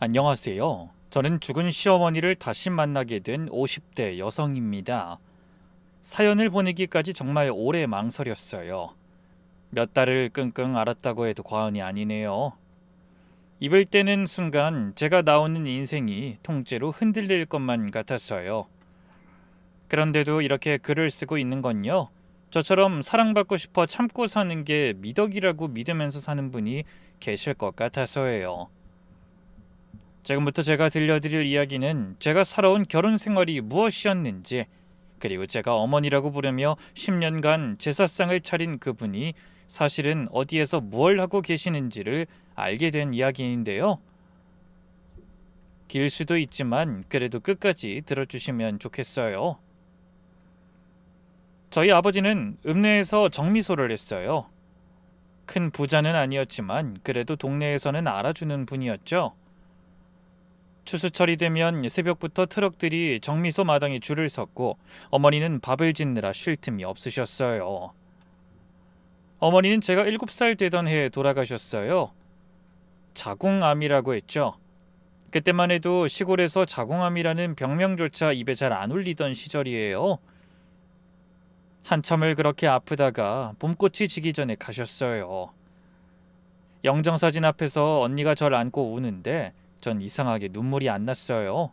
안녕하세요. 저는 죽은 시어머니를 다시 만나게 된 50대 여성입니다. 사연을 보내기까지 정말 오래 망설였어요. 몇 달을 끙끙 앓았다고 해도 과언이 아니네요. 입을 떼는 순간 제가 나오는 인생이 통째로 흔들릴 것만 같았어요. 그런데도 이렇게 글을 쓰고 있는 건요, 저처럼 사랑받고 싶어 참고 사는 게 미덕이라고 믿으면서 사는 분이 계실 것 같아서예요. 지금부터 제가 들려드릴 이야기는 제가 살아온 결혼 생활이 무엇이었는지, 그리고 제가 어머니라고 부르며 10년간 제사상을 차린 그분이 사실은 어디에서 무얼 하고 계시는지를 알게 된 이야기인데요. 길 수도 있지만 그래도 끝까지 들어주시면 좋겠어요. 저희 아버지는 읍내에서 정미소를 했어요. 큰 부자는 아니었지만 그래도 동네에서는 알아주는 분이었죠. 추수철이 되면 새벽부터 트럭들이 정미소 마당에 줄을 섰고 어머니는 밥을 짓느라 쉴 틈이 없으셨어요. 어머니는 제가 7살 되던 해에 돌아가셨어요. 자궁암이라고 했죠. 그때만 해도 시골에서 자궁암이라는 병명조차 입에 잘 안 올리던 시절이에요. 한참을 그렇게 아프다가 봄꽃이 지기 전에 가셨어요. 영정사진 앞에서 언니가 절 안고 우는데 전 이상하게 눈물이 안 났어요.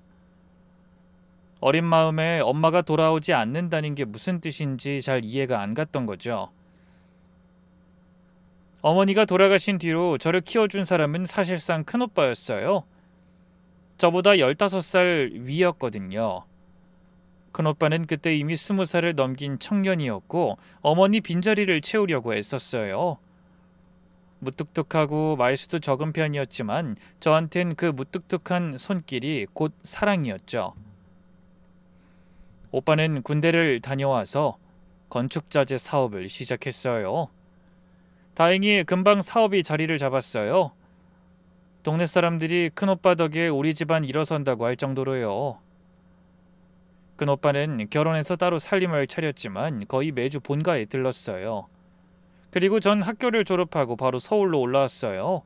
어린 마음에 엄마가 돌아오지 않는다는 게 무슨 뜻인지 잘 이해가 안 갔던 거죠. 어머니가 돌아가신 뒤로 저를 키워준 사람은 사실상 큰오빠였어요. 저보다 15살 위였거든요. 큰오빠는 그때 이미 20살을 넘긴 청년이었고 어머니 빈자리를 채우려고 애썼어요. 무뚝뚝하고 말수도 적은 편이었지만 저한텐 그 무뚝뚝한 손길이 곧 사랑이었죠. 오빠는 군대를 다녀와서 건축자재 사업을 시작했어요. 다행히 금방 사업이 자리를 잡았어요. 동네 사람들이 큰오빠 덕에 우리 집안 일어선다고 할 정도로요. 큰오빠는 결혼해서 따로 살림을 차렸지만 거의 매주 본가에 들렀어요. 그리고 전 학교를 졸업하고 바로 서울로 올라왔어요.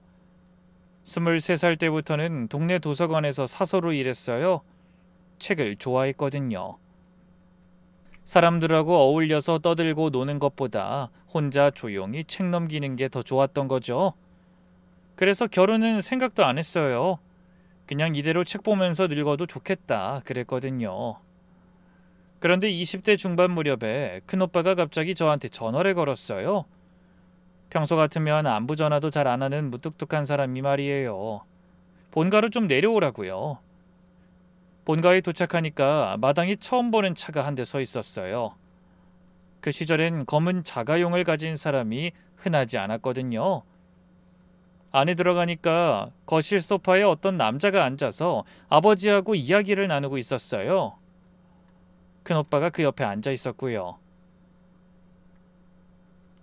23살 때부터는 동네 도서관에서 사서로 일했어요. 책을 좋아했거든요. 사람들하고 어울려서 떠들고 노는 것보다 혼자 조용히 책 넘기는 게 더 좋았던 거죠. 그래서 결혼은 생각도 안 했어요. 그냥 이대로 책 보면서 늙어도 좋겠다 그랬거든요. 그런데 20대 중반 무렵에 큰오빠가 갑자기 저한테 전화를 걸었어요. 평소 같으면 안부 전화도 잘 안 하는 무뚝뚝한 사람이 말이에요. 본가로 좀 내려오라고요. 본가에 도착하니까 마당에 처음 보는 차가 한 대 서 있었어요. 그 시절엔 검은 자가용을 가진 사람이 흔하지 않았거든요. 안에 들어가니까 거실 소파에 어떤 남자가 앉아서 아버지하고 이야기를 나누고 있었어요. 큰오빠가 그 옆에 앉아 있었고요.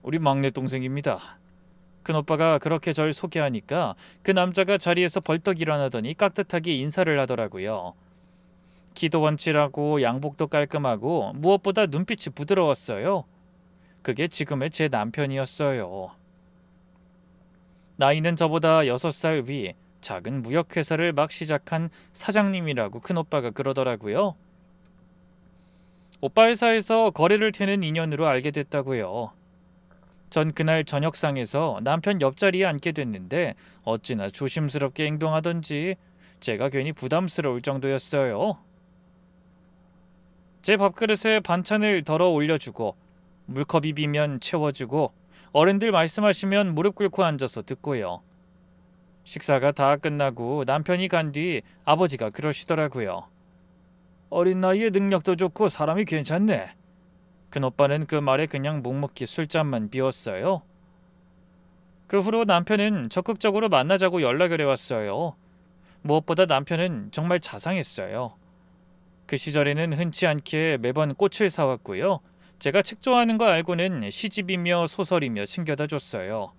우리 막내 동생입니다. 큰오빠가 그렇게 절 소개하니까 그 남자가 자리에서 벌떡 일어나더니 깍듯하게 인사를 하더라고요. 키도 원칠하고 양복도 깔끔하고 무엇보다 눈빛이 부드러웠어요. 그게 지금의 제 남편이었어요. 나이는 저보다 6살 위, 작은 무역회사를 막 시작한 사장님이라고 큰오빠가 그러더라고요. 오빠 회사에서 거래를 트는 인연으로 알게 됐다고요. 전 그날 저녁상에서 남편 옆자리에 앉게 됐는데 어찌나 조심스럽게 행동하던지 제가 괜히 부담스러울 정도였어요. 제 밥그릇에 반찬을 덜어 올려주고 물컵이 비면 채워주고 어른들 말씀하시면 무릎 꿇고 앉아서 듣고요. 식사가 다 끝나고 남편이 간 뒤 아버지가 그러시더라고요. 어린 나이에 능력도 좋고 사람이 괜찮네. 큰오빠는 그 말에 그냥 묵묵히 술잔만 비웠어요. 그 후로 남편은 적극적으로 만나자고 연락을 해왔어요. 무엇보다 남편은 정말 자상했어요. 그 시절에는 흔치 않게 매번 꽃을 사왔고요. 제가 책 좋아하는 거 알고는 시집이며 소설이며 챙겨다 줬어요.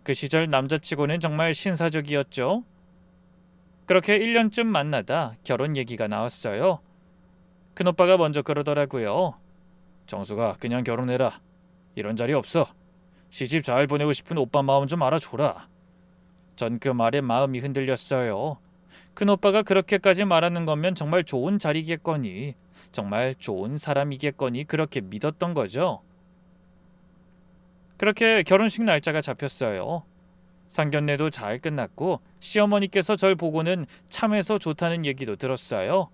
그 시절 남자치고는 정말 신사적이었죠. 그렇게 1년쯤 만나다 결혼 얘기가 나왔어요. 큰오빠가 먼저 그러더라고요. 정수가 그냥 결혼해라. 이런 자리 없어. 시집 잘 보내고 싶은 오빠 마음 좀 알아줘라. 전 그 말에 마음이 흔들렸어요. 큰오빠가 그렇게까지 말하는 거면 정말 좋은 자리겠거니, 정말 좋은 사람이겠거니 그렇게 믿었던 거죠. 그렇게 결혼식 날짜가 잡혔어요. 상견례도 잘 끝났고 시어머니께서 절 보고는 참해서 좋다는 얘기도 들었어요.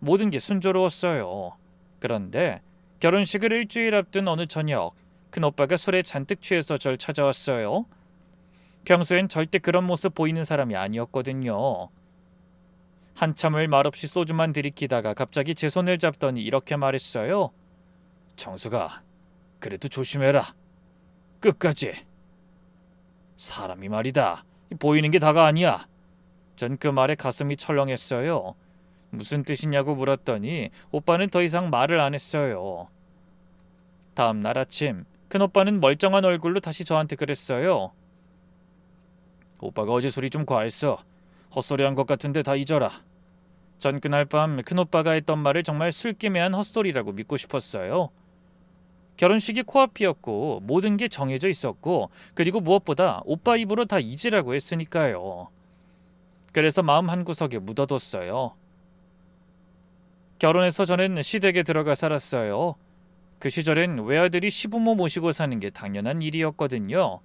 모든 게 순조로웠어요. 그런데 결혼식을 일주일 앞둔 어느 저녁, 큰오빠가 술에 잔뜩 취해서 절 찾아왔어요. 평소엔 절대 그런 모습 보이는 사람이 아니었거든요. 한참을 말없이 소주만 들이키다가 갑자기 제 손을 잡더니 이렇게 말했어요. 정수가, 그래도 조심해라. 끝까지. 사람이 말이다. 보이는 게 다가 아니야. 전 그 말에 가슴이 철렁했어요. 무슨 뜻이냐고 물었더니 오빠는 더 이상 말을 안 했어요. 다음 날 아침, 큰오빠는 멀쩡한 얼굴로 다시 저한테 그랬어요. 오빠가 어제 술이 좀 과했어. 헛소리한 것 같은데 다 잊어라. 전 그날 밤 큰오빠가 했던 말을 정말 술김에한 헛소리라고 믿고 싶었어요. 결혼식이 코앞이었고 모든 게 정해져 있었고, 그리고 무엇보다 오빠 입으로 다 잊으라고 했으니까요. 그래서 마음 한구석에 묻어뒀어요. 결혼해서 저는 시댁에 들어가 살았어요. 그 시절엔 외아들이 시부모 모시고 사는 게 당연한 일이었거든요.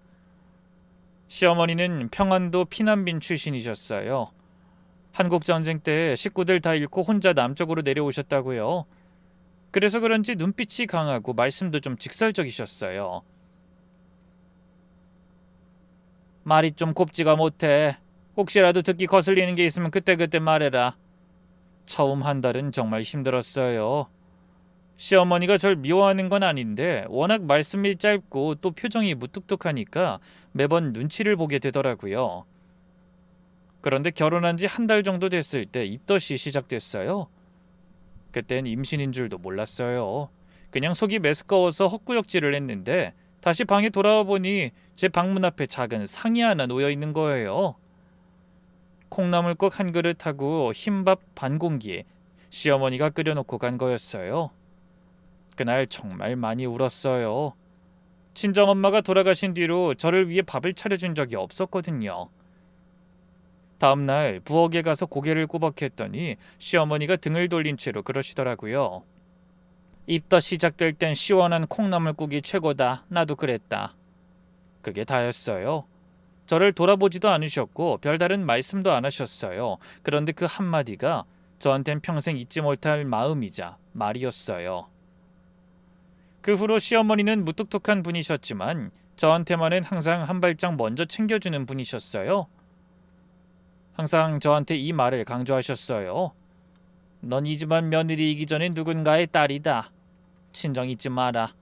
시어머니는 평안도 피난민 출신이셨어요. 한국전쟁 때 식구들 다 잃고 혼자 남쪽으로 내려오셨다고요. 그래서 그런지 눈빛이 강하고 말씀도 좀 직설적이셨어요. 말이 좀 곱지가 못해. 혹시라도 듣기 거슬리는 게 있으면 그때그때 말해라. 처음 한 달은 정말 힘들었어요. 시어머니가 절 미워하는 건 아닌데 워낙 말씀이 짧고 또 표정이 무뚝뚝하니까 매번 눈치를 보게 되더라고요. 그런데 결혼한 지 한 달 정도 됐을 때 입덧이 시작됐어요. 그땐 임신인 줄도 몰랐어요. 그냥 속이 메스꺼워서 헛구역질을 했는데 다시 방에 돌아와 보니 제 방문 앞에 작은 상이 하나 놓여 있는 거예요. 콩나물국 한 그릇하고 흰밥 반 공기, 시어머니가 끓여놓고 간 거였어요. 그날 정말 많이 울었어요. 친정엄마가 돌아가신 뒤로 저를 위해 밥을 차려준 적이 없었거든요. 다음날 부엌에 가서 고개를 꾸벅했더니 시어머니가 등을 돌린 채로 그러시더라고요. 입덧 시작될 땐 시원한 콩나물국이 최고다. 나도 그랬다. 그게 다였어요. 저를 돌아보지도 않으셨고 별다른 말씀도 안 하셨어요. 그런데 그 한마디가 저한텐 평생 잊지 못할 마음이자 말이었어요. 그 후로 시어머니는 무뚝뚝한 분이셨지만 저한테만은 항상 한 발짝 먼저 챙겨주는 분이셨어요. 항상 저한테 이 말을 강조하셨어요. 넌 이 집안 며느리이기 전에 누군가의 딸이다. 친정 잊지 마라.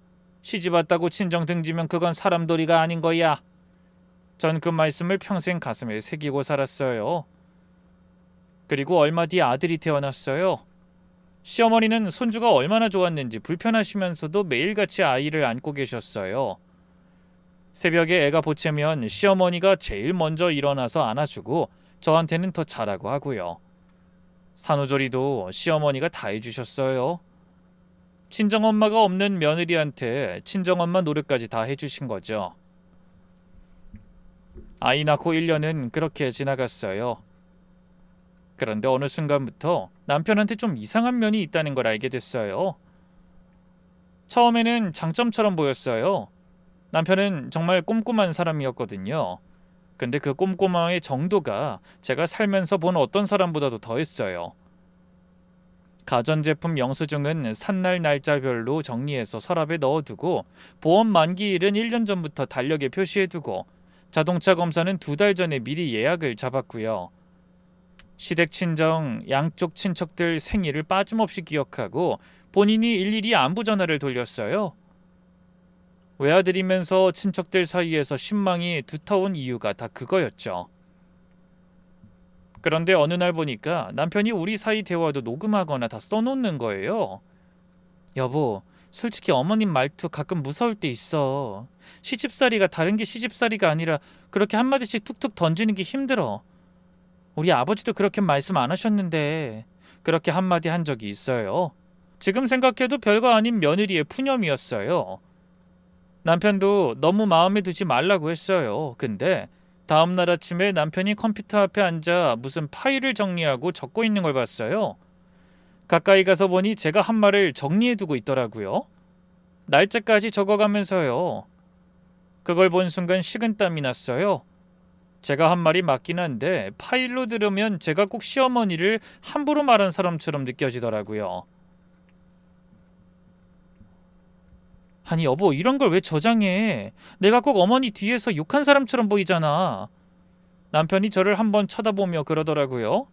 시집 왔다고 친정 등지면 그건 사람돌이가 아닌 거야. 전 그 말씀을 평생 가슴에 새기고 살았어요. 그리고 얼마 뒤 아들이 태어났어요. 시어머니는 손주가 얼마나 좋았는지 불편하시면서도 매일같이 아이를 안고 계셨어요. 새벽에 애가 보채면 시어머니가 제일 먼저 일어나서 안아주고 저한테는 더 잘하고 하고요. 산후조리도 시어머니가 다 해주셨어요. 친정엄마가 없는 며느리한테 친정엄마 노릇까지 다 해주신 거죠. 아이 낳고 1년은 그렇게 지나갔어요. 그런데 어느 순간부터 남편한테 좀 이상한 면이 있다는 걸 알게 됐어요. 처음에는 장점처럼 보였어요. 남편은 정말 꼼꼼한 사람이었거든요. 근데 그 꼼꼼함의 정도가 제가 살면서 본 어떤 사람보다도 더했어요. 가전제품 영수증은 산날 날짜별로 정리해서 서랍에 넣어두고 보험 만기일은 1년 전부터 달력에 표시해두고 자동차 검사는 2달 전에 미리 예약을 잡았고요. 시댁 친정 양쪽 친척들 생일을 빠짐없이 기억하고 본인이 일일이 안부 전화를 돌렸어요. 외아들이면서 친척들 사이에서 신망이 두터운 이유가 다 그거였죠. 그런데 어느 날 보니까 남편이 우리 사이 대화도 녹음하거나 다 써놓는 거예요. 여보, 솔직히 어머님 말투 가끔 무서울 때 있어. 시집살이가 다른 게 시집살이가 아니라 그렇게 한마디씩 툭툭 던지는 게 힘들어. 우리 아버지도 그렇게 말씀 안 하셨는데 그렇게 한마디 한 적이 있어요. 지금 생각해도 별거 아닌 며느리의 푸념이었어요. 남편도 너무 마음에 두지 말라고 했어요. 근데 다음 날 아침에 남편이 컴퓨터 앞에 앉아 무슨 파일을 정리하고 적고 있는 걸 봤어요. 가까이 가서 보니 제가 한 말을 정리해두고 있더라고요. 날짜까지 적어가면서요. 그걸 본 순간 식은땀이 났어요. 제가 한 말이 맞긴 한데 파일로 들으면 제가 꼭 시어머니를 함부로 말한 사람처럼 느껴지더라고요. 아니 여보, 이런 걸 왜 저장해? 내가 꼭 어머니 뒤에서 욕한 사람처럼 보이잖아. 남편이 저를 한번 쳐다보며 그러더라고요.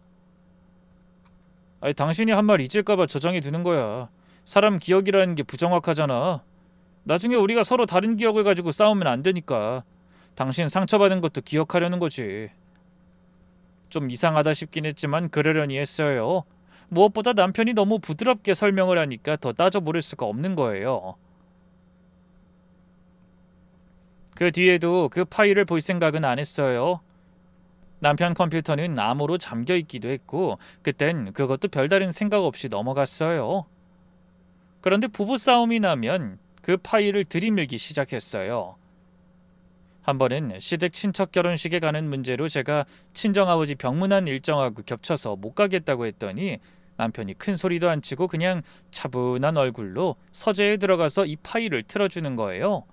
아니, 당신이 한 말 잊을까봐 저장해 두는 거야. 사람 기억이라는 게 부정확하잖아. 나중에 우리가 서로 다른 기억을 가지고 싸우면 안 되니까. 당신 상처받은 것도 기억하려는 거지. 좀 이상하다 싶긴 했지만 그러려니 했어요. 무엇보다 남편이 너무 부드럽게 설명을 하니까 더 따져 물을 수가 없는 거예요. 그 뒤에도 그 파일을 볼 생각은 안 했어요. 남편 컴퓨터는 암호로 잠겨 있기도 했고 그땐 그것도 별다른 생각 없이 넘어갔어요. 그런데 부부싸움이 나면 그 파일을 들이밀기 시작했어요. 한 번은 시댁 친척 결혼식에 가는 문제로 제가 친정아버지 병문안 일정하고 겹쳐서 못 가겠다고 했더니 남편이 큰 소리도 안 치고 그냥 차분한 얼굴로 서재에 들어가서 이 파일을 틀어주는 거예요.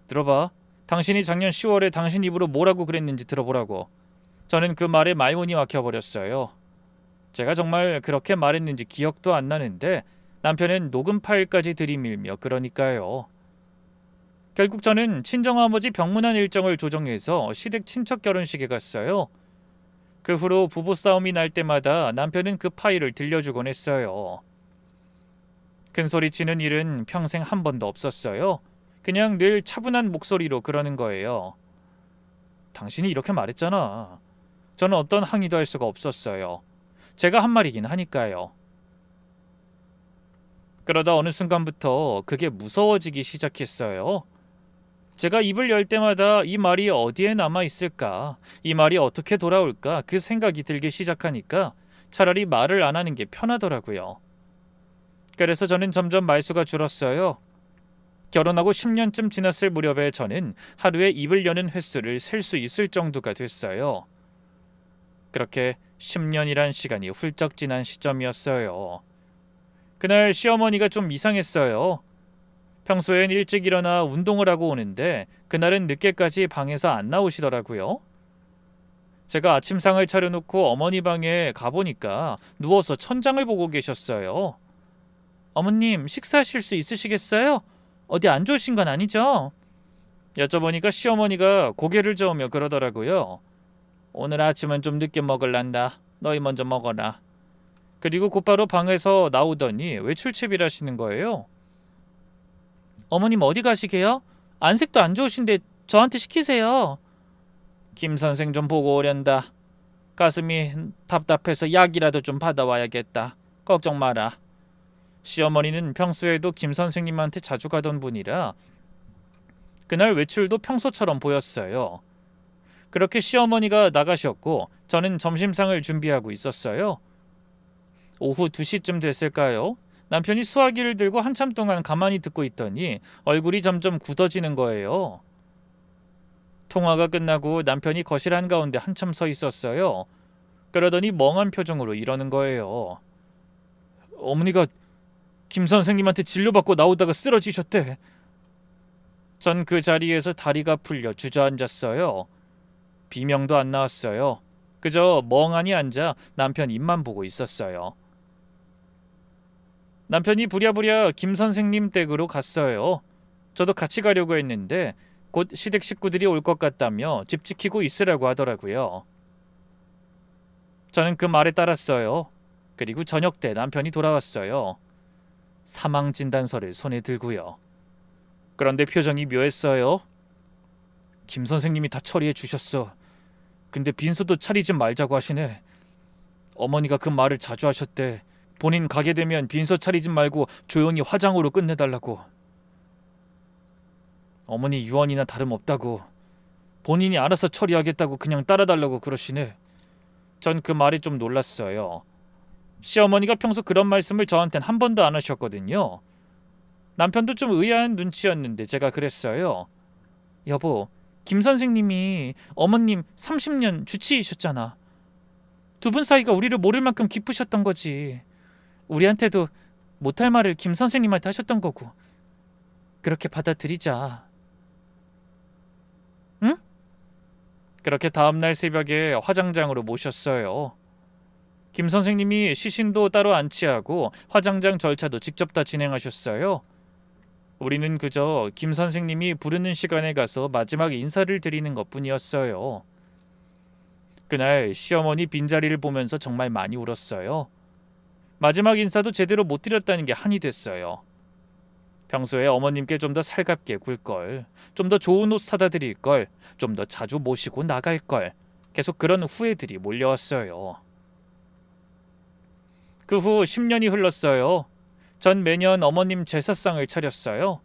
들어봐. 당신이 작년 10월에 당신 입으로 뭐라고 그랬는지 들어보라고. 저는 그 말에 말문이 막혀버렸어요. 제가 정말 그렇게 말했는지 기억도 안 나는데 남편은 녹음 파일까지 들이밀며 그러니까요. 결국 저는 친정아버지 병문안 일정을 조정해서 시댁 친척 결혼식에 갔어요. 그 후로 부부싸움이 날 때마다 남편은 그 파일을 들려주곤 했어요. 큰소리치는 일은 평생 한 번도 없었어요. 그냥 늘 차분한 목소리로 그러는 거예요. 당신이 이렇게 말했잖아. 저는 어떤 항의도 할 수가 없었어요. 제가 한 말이긴 하니까요. 그러다 어느 순간부터 그게 무서워지기 시작했어요. 제가 입을 열 때마다 이 말이 어디에 남아 있을까? 이 말이 어떻게 돌아올까? 그 생각이 들기 시작하니까 차라리 말을 안 하는 게 편하더라고요. 그래서 저는 점점 말수가 줄었어요. 결혼하고 10년쯤 지났을 무렵에 저는 하루에 입을 여는 횟수를 셀 수 있을 정도가 됐어요. 그렇게 10년이란 시간이 훌쩍 지난 시점이었어요. 그날 시어머니가 좀 이상했어요. 평소엔 일찍 일어나 운동을 하고 오는데 그날은 늦게까지 방에서 안 나오시더라고요. 제가 아침상을 차려놓고 어머니 방에 가보니까 누워서 천장을 보고 계셨어요. 어머님, 식사하실 수 있으시겠어요? 어디 안 좋으신 건 아니죠? 여쭤보니까 시어머니가 고개를 저으며 그러더라고요. 오늘 아침은 좀 늦게 먹을란다. 너희 먼저 먹어라. 그리고 곧바로 방에서 나오더니 외출채비를 하시는 거예요. 어머님 어디 가시게요? 안색도 안 좋으신데 저한테 시키세요. 김 선생 좀 보고 오련다. 가슴이 답답해서 약이라도 좀 받아와야겠다. 걱정 마라. 시어머니는 평소에도 김 선생님한테 자주 가던 분이라 그날 외출도 평소처럼 보였어요. 그렇게 시어머니가 나가셨고 저는 점심상을 준비하고 있었어요. 오후 2시쯤 됐을까요? 남편이 수화기를 들고 한참 동안 가만히 듣고 있더니 얼굴이 점점 굳어지는 거예요. 통화가 끝나고 남편이 거실 한가운데 한참 서 있었어요. 그러더니 멍한 표정으로 이러는 거예요. 어머니가 김 선생님한테 진료받고 나오다가 쓰러지셨대. 전 그 자리에서 다리가 풀려 주저앉았어요. 비명도 안 나왔어요. 그저 멍하니 앉아 남편 입만 보고 있었어요. 남편이 부랴부랴 김 선생님 댁으로 갔어요. 저도 같이 가려고 했는데 곧 시댁 식구들이 올 것 같다며 집 지키고 있으라고 하더라고요. 저는 그 말에 따랐어요. 그리고 저녁 때 남편이 돌아왔어요. 사망 진단서를 손에 들고요. 그런데 표정이 묘했어요. 김 선생님이 다 처리해 주셨어. 근데 빈소도 차리지 말자고 하시네. 어머니가 그 말을 자주 하셨대. 본인 가게 되면 빈소 차리지 말고 조용히 화장으로 끝내달라고. 어머니 유언이나 다름없다고. 본인이 알아서 처리하겠다고 그냥 따라달라고 그러시네. 전 그 말에 좀 놀랐어요. 시어머니가 평소 그런 말씀을 저한텐 한 번도 안 하셨거든요. 남편도 좀 의아한 눈치였는데 제가 그랬어요. 여보, 김 선생님이 어머님 30년 주치의셨잖아. 두 분 사이가 우리를 모를 만큼 깊으셨던 거지. 우리한테도 못할 말을 김 선생님한테 하셨던 거고. 그렇게 받아들이자. 응? 그렇게 다음날 새벽에 화장장으로 모셨어요. 김 선생님이 시신도 따로 안치하고 화장장 절차도 직접 다 진행하셨어요. 우리는 그저 김 선생님이 부르는 시간에 가서 마지막 인사를 드리는 것뿐이었어요. 그날 시어머니 빈자리를 보면서 정말 많이 울었어요. 마지막 인사도 제대로 못 드렸다는 게 한이 됐어요. 평소에 어머님께 좀 더 살갑게 굴걸, 좀 더 좋은 옷 사다 드릴걸, 좀 더 자주 모시고 나갈걸, 계속 그런 후회들이 몰려왔어요. 그 후 10년이 흘렀어요. 전 매년 어머님 제사상을 차렸어요.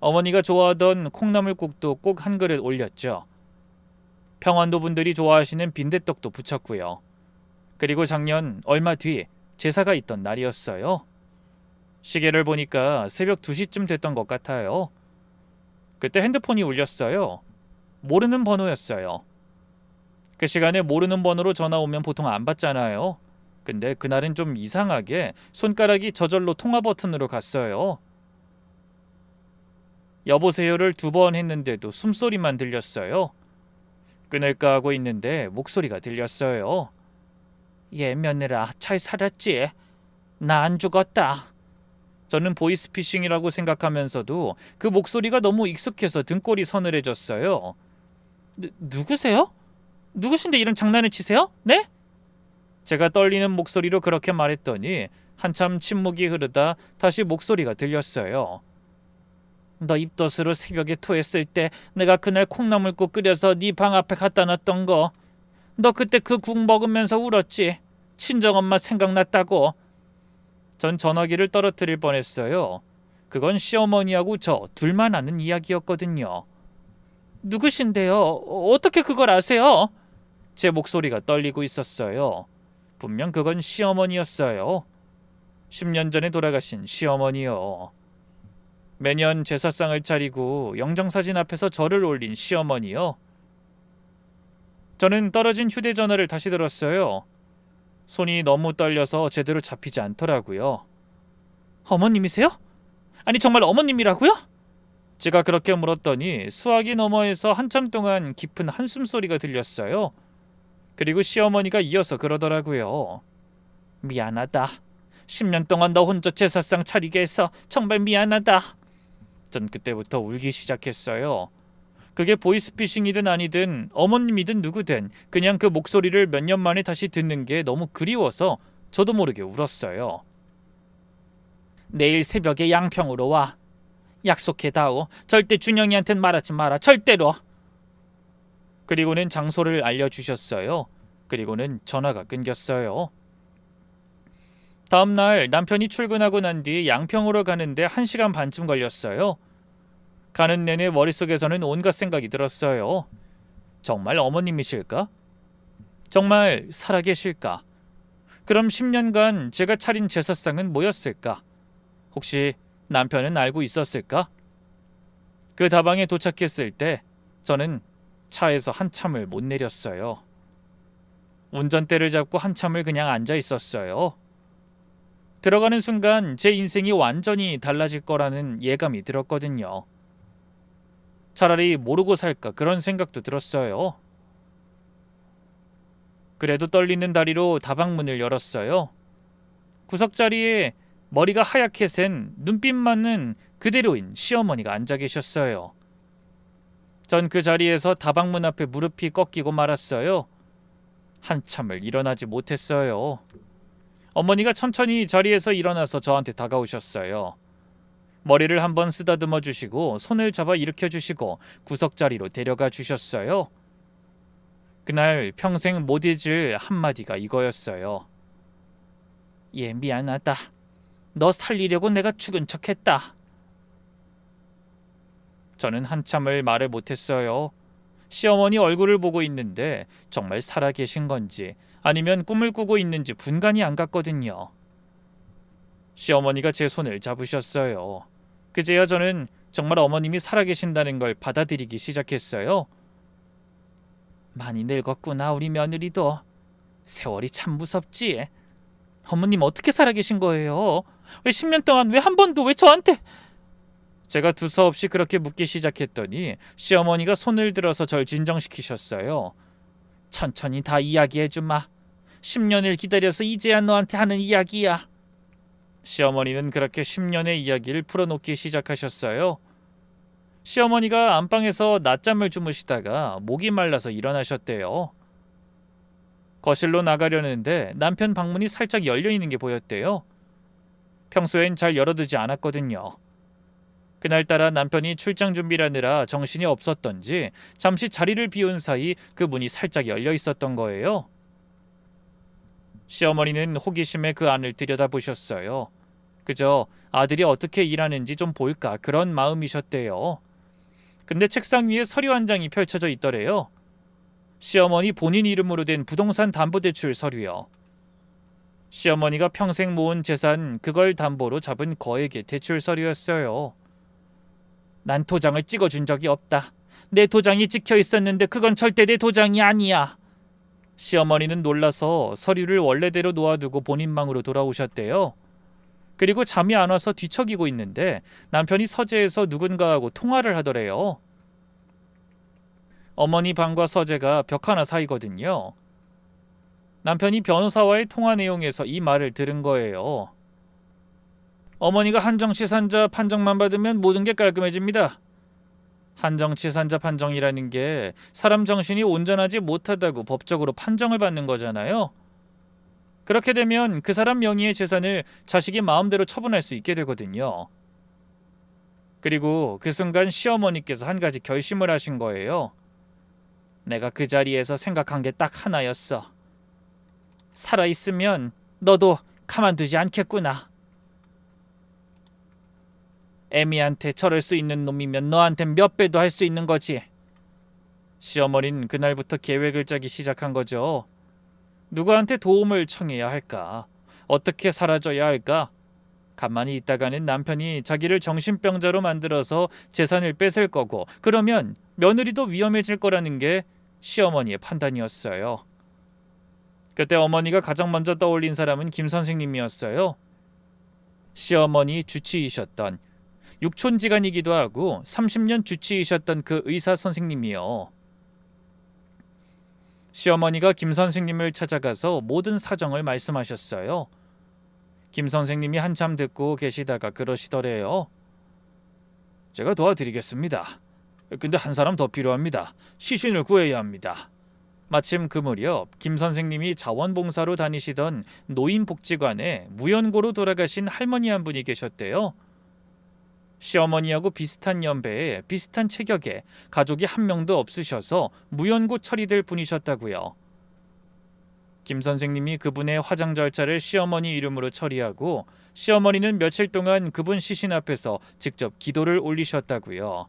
어머니가 좋아하던 콩나물국도 꼭 한 그릇 올렸죠. 평안도 분들이 좋아하시는 빈대떡도 부쳤고요. 그리고 작년 얼마 뒤 제사가 있던 날이었어요. 시계를 보니까 새벽 2시쯤 됐던 것 같아요. 그때 핸드폰이 울렸어요. 모르는 번호였어요. 그 시간에 모르는 번호로 전화 오면 보통 안 받잖아요. 근데 그날은 좀 이상하게 손가락이 저절로 통화 버튼으로 갔어요. 여보세요를 2번 했는데도 숨소리만 들렸어요. 끊을까 하고 있는데 목소리가 들렸어요. 얘 며느라 잘 살았지? 나 안 죽었다. 저는 보이스피싱이라고 생각하면서도 그 목소리가 너무 익숙해서 등골이 서늘해졌어요. 누구세요? 누구신데 이런 장난을 치세요? 네? 제가 떨리는 목소리로 그렇게 말했더니 한참 침묵이 흐르다 다시 목소리가 들렸어요. 너 입덧으로 새벽에 토했을 때 내가 그날 콩나물국 끓여서 네 방 앞에 갖다 놨던 거. 너 그때 그 국 먹으면서 울었지. 친정엄마 생각났다고. 전 전화기를 떨어뜨릴 뻔했어요. 그건 시어머니하고 저 둘만 아는 이야기였거든요. 누구신데요? 어떻게 그걸 아세요? 제 목소리가 떨리고 있었어요. 분명 그건 시어머니였어요. 10년 전에 돌아가신 시어머니요. 매년 제사상을 차리고 영정사진 앞에서 절을 올린 시어머니요. 저는 떨어진 휴대전화를 다시 들었어요. 손이 너무 떨려서 제대로 잡히지 않더라고요. 어머님이세요? 아니 정말 어머님이라고요? 제가 그렇게 물었더니 수화기 너머에서 한참 동안 깊은 한숨 소리가 들렸어요. 그리고 시어머니가 이어서 그러더라고요. 미안하다. 10년 동안 너 혼자 제사상 차리게 해서 정말 미안하다. 전 그때부터 울기 시작했어요. 그게 보이스피싱이든 아니든 어머님이든 누구든 그냥 그 목소리를 몇 년 만에 다시 듣는 게 너무 그리워서 저도 모르게 울었어요. 내일 새벽에 양평으로 와. 약속해다오. 절대 준영이한텐 말하지 마라. 절대로. 그리고는 장소를 알려주셨어요. 그리고는 전화가 끊겼어요. 다음날 남편이 출근하고 난 뒤 양평으로 가는데 1시간 반쯤 걸렸어요. 가는 내내 머릿속에서는 온갖 생각이 들었어요. 정말 어머님이실까? 정말 살아계실까? 그럼 10년간 제가 차린 제사상은 뭐였을까? 혹시 남편은 알고 있었을까? 그 다방에 도착했을 때 저는 차에서 한참을 못 내렸어요. 운전대를 잡고 한참을 그냥 앉아 있었어요. 들어가는 순간 제 인생이 완전히 달라질 거라는 예감이 들었거든요. 차라리 모르고 살까 그런 생각도 들었어요. 그래도 떨리는 다리로 다방문을 열었어요. 구석자리에 머리가 하얗게 센 눈빛만은 그대로인 시어머니가 앉아 계셨어요. 전 그 자리에서 다방문 앞에 무릎이 꺾이고 말았어요. 한참을 일어나지 못했어요. 어머니가 천천히 자리에서 일어나서 저한테 다가오셨어요. 머리를 한번 쓰다듬어 주시고 손을 잡아 일으켜 주시고 구석자리로 데려가 주셨어요. 그날 평생 못 잊을 한마디가 이거였어요. 얘 미안하다. 너 살리려고 내가 죽은 척했다. 저는 한참을 말을 못했어요. 시어머니 얼굴을 보고 있는데 정말 살아계신 건지 아니면 꿈을 꾸고 있는지 분간이 안 갔거든요. 시어머니가 제 손을 잡으셨어요. 그제야 저는 정말 어머님이 살아계신다는 걸 받아들이기 시작했어요. 많이 늙었구나, 우리 며느리도. 세월이 참 무섭지. 어머님 어떻게 살아계신 거예요? 왜 10년 동안 왜 한 번도 왜 저한테... 제가 두서없이 그렇게 묻기 시작했더니 시어머니가 손을 들어서 절 진정시키셨어요. 천천히 다 이야기해주마. 10년을 기다려서 이제야 너한테 하는 이야기야. 시어머니는 그렇게 10년의 이야기를 풀어놓기 시작하셨어요. 시어머니가 안방에서 낮잠을 주무시다가 목이 말라서 일어나셨대요. 거실로 나가려는데 남편 방문이 살짝 열려있는 게 보였대요. 평소엔 잘 열어두지 않았거든요. 그날따라 남편이 출장 준비를 하느라 정신이 없었던지 잠시 자리를 비운 사이 그 문이 살짝 열려 있었던 거예요. 시어머니는 호기심에 그 안을 들여다보셨어요. 그저 아들이 어떻게 일하는지 좀 볼까 그런 마음이셨대요. 근데 책상 위에 서류 한 장이 펼쳐져 있더래요. 시어머니 본인 이름으로 된 부동산 담보대출 서류요. 시어머니가 평생 모은 재산 그걸 담보로 잡은 거액의 대출 서류였어요. 난 도장을 찍어준 적이 없다. 내 도장이 찍혀 있었는데 그건 절대 내 도장이 아니야. 시어머니는 놀라서 서류를 원래대로 놓아두고 본인 방으로 돌아오셨대요. 그리고 잠이 안 와서 뒤척이고 있는데 남편이 서재에서 누군가하고 통화를 하더래요. 어머니 방과 서재가 벽 하나 사이거든요. 남편이 변호사와의 통화 내용에서 이 말을 들은 거예요. 어머니가 한정치산자 판정만 받으면 모든 게 깔끔해집니다. 한정치산자 판정이라는 게 사람 정신이 온전하지 못하다고 법적으로 판정을 받는 거잖아요. 그렇게 되면 그 사람 명의의 재산을 자식이 마음대로 처분할 수 있게 되거든요. 그리고 그 순간 시어머니께서 한 가지 결심을 하신 거예요. 내가 그 자리에서 생각한 게 딱 하나였어. 살아있으면 너도 가만두지 않겠구나. 애미한테 저럴 수 있는 놈이면 너한텐 몇 배도 할 수 있는 거지. 시어머니는 그날부터 계획을 짜기 시작한 거죠. 누구한테 도움을 청해야 할까? 어떻게 사라져야 할까? 가만히 있다가는 남편이 자기를 정신병자로 만들어서 재산을 뺏을 거고 그러면 며느리도 위험해질 거라는 게 시어머니의 판단이었어요. 그때 어머니가 가장 먼저 떠올린 사람은 김 선생님이었어요. 시어머니 주치이셨던, 육촌지간이기도 하고 30년 주치이셨던 그 의사 선생님이요. 시어머니가 김 선생님을 찾아가서 모든 사정을 말씀하셨어요. 김 선생님이 한참 듣고 계시다가 그러시더래요. 제가 도와드리겠습니다. 근데 한 사람 더 필요합니다. 시신을 구해야 합니다. 마침 그 무렵 김 선생님이 자원봉사로 다니시던 노인복지관에 무연고로 돌아가신 할머니 한 분이 계셨대요. 시어머니하고 비슷한 연배에 비슷한 체격에 가족이 한 명도 없으셔서 무연고 처리될 분이셨다고요. 김 선생님이 그분의 화장 절차를 시어머니 이름으로 처리하고 시어머니는 며칠 동안 그분 시신 앞에서 직접 기도를 올리셨다고요.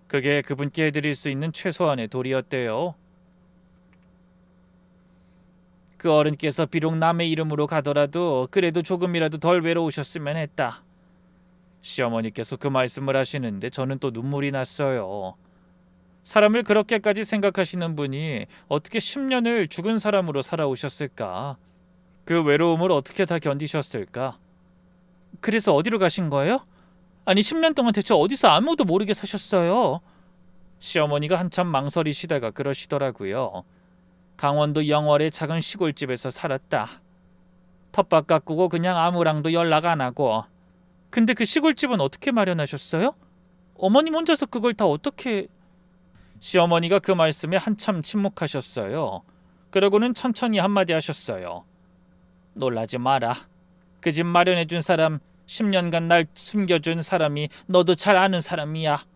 그게 그분께 해드릴 수 있는 최소한의 도리였대요. 그 어른께서 비록 남의 이름으로 가더라도 그래도 조금이라도 덜 외로우셨으면 했다. 시어머니께서 그 말씀을 하시는데 저는 또 눈물이 났어요. 사람을 그렇게까지 생각하시는 분이 어떻게 10년을 죽은 사람으로 살아오셨을까? 그 외로움을 어떻게 다 견디셨을까? 그래서 어디로 가신 거예요? 아니 10년 동안 대체 어디서 아무도 모르게 사셨어요? 시어머니가 한참 망설이시다가 그러시더라고요. 강원도 영월의 작은 시골집에서 살았다. 텃밭 가꾸고 그냥 아무랑도 연락 안 하고. 근데 그 시골집은 어떻게 마련하셨어요? 어머님 혼자서 그걸 다 어떻게... 시어머니가 그 말씀에 한참 침묵하셨어요. 그러고는 천천히 한마디 하셨어요. 놀라지 마라. 그 집 마련해준 사람, 10년간 날 숨겨준 사람이 너도 잘 아는 사람이야.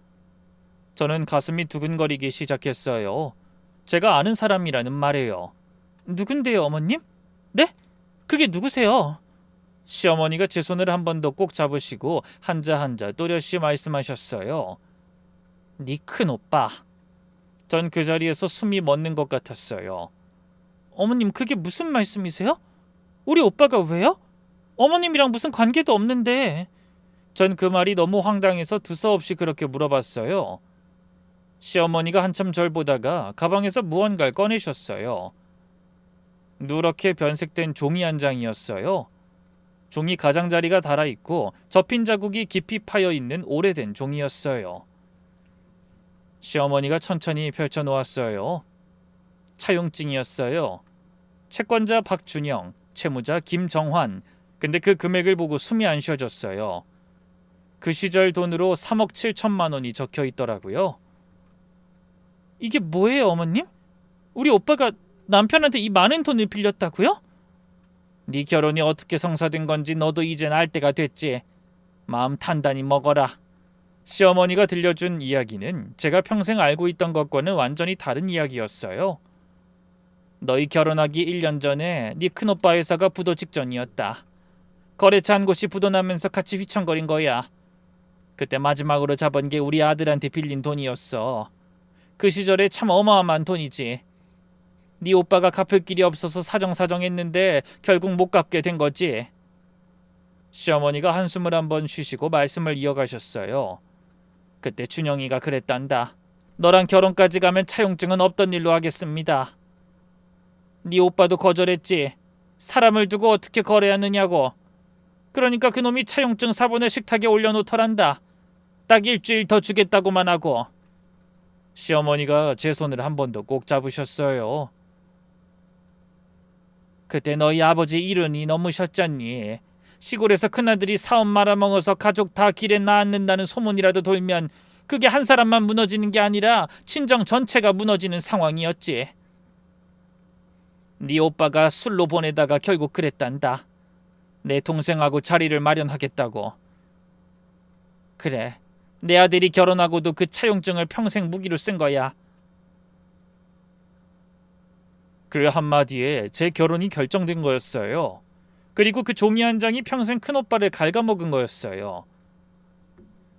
저는 가슴이 두근거리기 시작했어요. 제가 아는 사람이라는 말이에요. 누군데요, 어머님? 네? 그게 누구세요? 시어머니가 제 손을 한 번 더 꼭 잡으시고 한자 한자 또렷이 말씀하셨어요. 네 큰오빠. 전 그 자리에서 숨이 멎는 것 같았어요. 어머님, 그게 무슨 말씀이세요? 우리 오빠가 왜요? 어머님이랑 무슨 관계도 없는데. 전 그 말이 너무 황당해서 두서없이 그렇게 물어봤어요. 시어머니가 한참 절 보다가 가방에서 무언가를 꺼내셨어요. 누렇게 변색된 종이 한 장이었어요. 종이 가장자리가 달아있고 접힌 자국이 깊이 파여있는 오래된 종이였어요. 시어머니가 천천히 펼쳐놓았어요. 차용증이었어요. 채권자 박준영, 채무자 김정환. 근데 그 금액을 보고 숨이 안 쉬어졌어요. 그 시절 돈으로 3억 7천만 원이 적혀 있더라고요. 이게 뭐예요, 어머님? 우리 오빠가 남편한테 이 많은 돈을 빌렸다고요? 네 결혼이 어떻게 성사된 건지 너도 이젠 알 때가 됐지. 마음 단단히 먹어라. 시어머니가 들려준 이야기는 제가 평생 알고 있던 것과는 완전히 다른 이야기였어요. 너희 결혼하기 1년 전에 네 큰오빠 회사가 부도 직전이었다. 거래처 한 곳이 부도나면서 같이 휘청거린 거야. 그때 마지막으로 잡은 게 우리 아들한테 빌린 돈이었어. 그 시절에 참 어마어마한 돈이지. 네 오빠가 갚을 길이 없어서 사정사정했는데 결국 못 갚게 된 거지. 시어머니가 한숨을 한번 쉬시고 말씀을 이어가셨어요. 그때 준영이가 그랬단다. 너랑 결혼까지 가면 차용증은 없던 일로 하겠습니다. 네 오빠도 거절했지. 사람을 두고 어떻게 거래하느냐고. 그러니까 그놈이 차용증 사본을 식탁에 올려놓더란다. 딱 일주일 더 주겠다고만 하고. 시어머니가 제 손을 한 번 더 꼭 잡으셨어요. 그때 너희 아버지 70이 넘으셨잖니. 시골에서 큰아들이 사업 말아먹어서 가족 다 길에 나앉는다는 소문이라도 돌면 그게 한 사람만 무너지는 게 아니라 친정 전체가 무너지는 상황이었지. 네 오빠가 술로 보내다가 결국 그랬단다. 내 동생하고 자리를 마련하겠다고. 그래, 내 아들이 결혼하고도 그 차용증을 평생 무기로 쓴 거야. 그 한마디에 제 결혼이 결정된 거였어요. 그리고 그 종이 한 장이 평생 큰오빠를 갉아먹은 거였어요.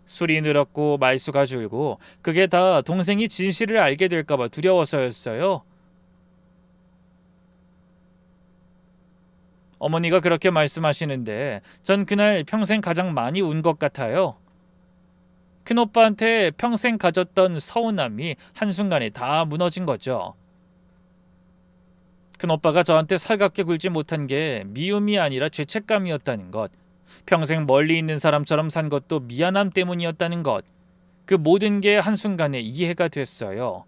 술이 늘었고 말수가 줄고 그게 다 동생이 진실을 알게 될까봐 두려워서였어요. 어머니가 그렇게 말씀하시는데 전 그날 평생 가장 많이 운 것 같아요. 큰오빠한테 평생 가졌던 서운함이 한순간에 다 무너진 거죠. 큰오빠가 저한테 살갑게 굴지 못한 게 미움이 아니라 죄책감이었다는 것, 평생 멀리 있는 사람처럼 산 것도 미안함 때문이었다는 것, 그 모든 게 한순간에 이해가 됐어요.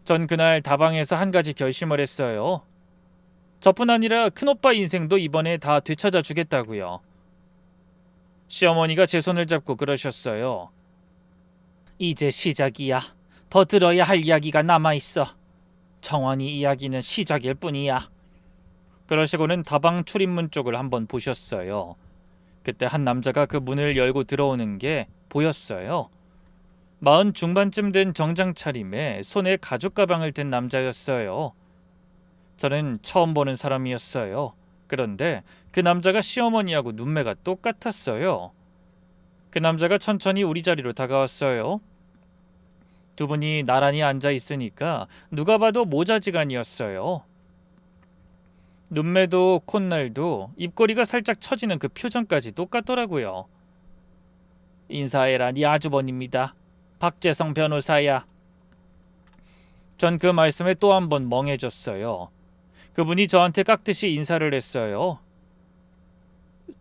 전 그날 다방에서 한 가지 결심을 했어요. 저뿐 아니라 큰오빠 인생도 이번에 다 되찾아 주겠다고요. 시어머니가 제 손을 잡고 그러셨어요. 이제 시작이야. 더 들어야 할 이야기가 남아있어. 정원이 이야기는 시작일 뿐이야. 그러시고는 다방 출입문 쪽을 한번 보셨어요. 그때 한 남자가 그 문을 열고 들어오는 게 보였어요. 40 중반쯤 된 정장 차림에 손에 가죽 가방을 든 남자였어요. 저는 처음 보는 사람이었어요. 그런데 그 남자가 시어머니하고 눈매가 똑같았어요. 그 남자가 천천히 우리 자리로 다가왔어요. 두 분이 나란히 앉아 있으니까 누가 봐도 모자지간이었어요. 눈매도 콧날도 입꼬리가 살짝 처지는 그 표정까지 똑같더라고요. 인사해라, 네 아주버니입니다. 박재성 변호사야. 전 그 말씀에 또 한 번 멍해졌어요. 그분이 저한테 깍듯이 인사를 했어요.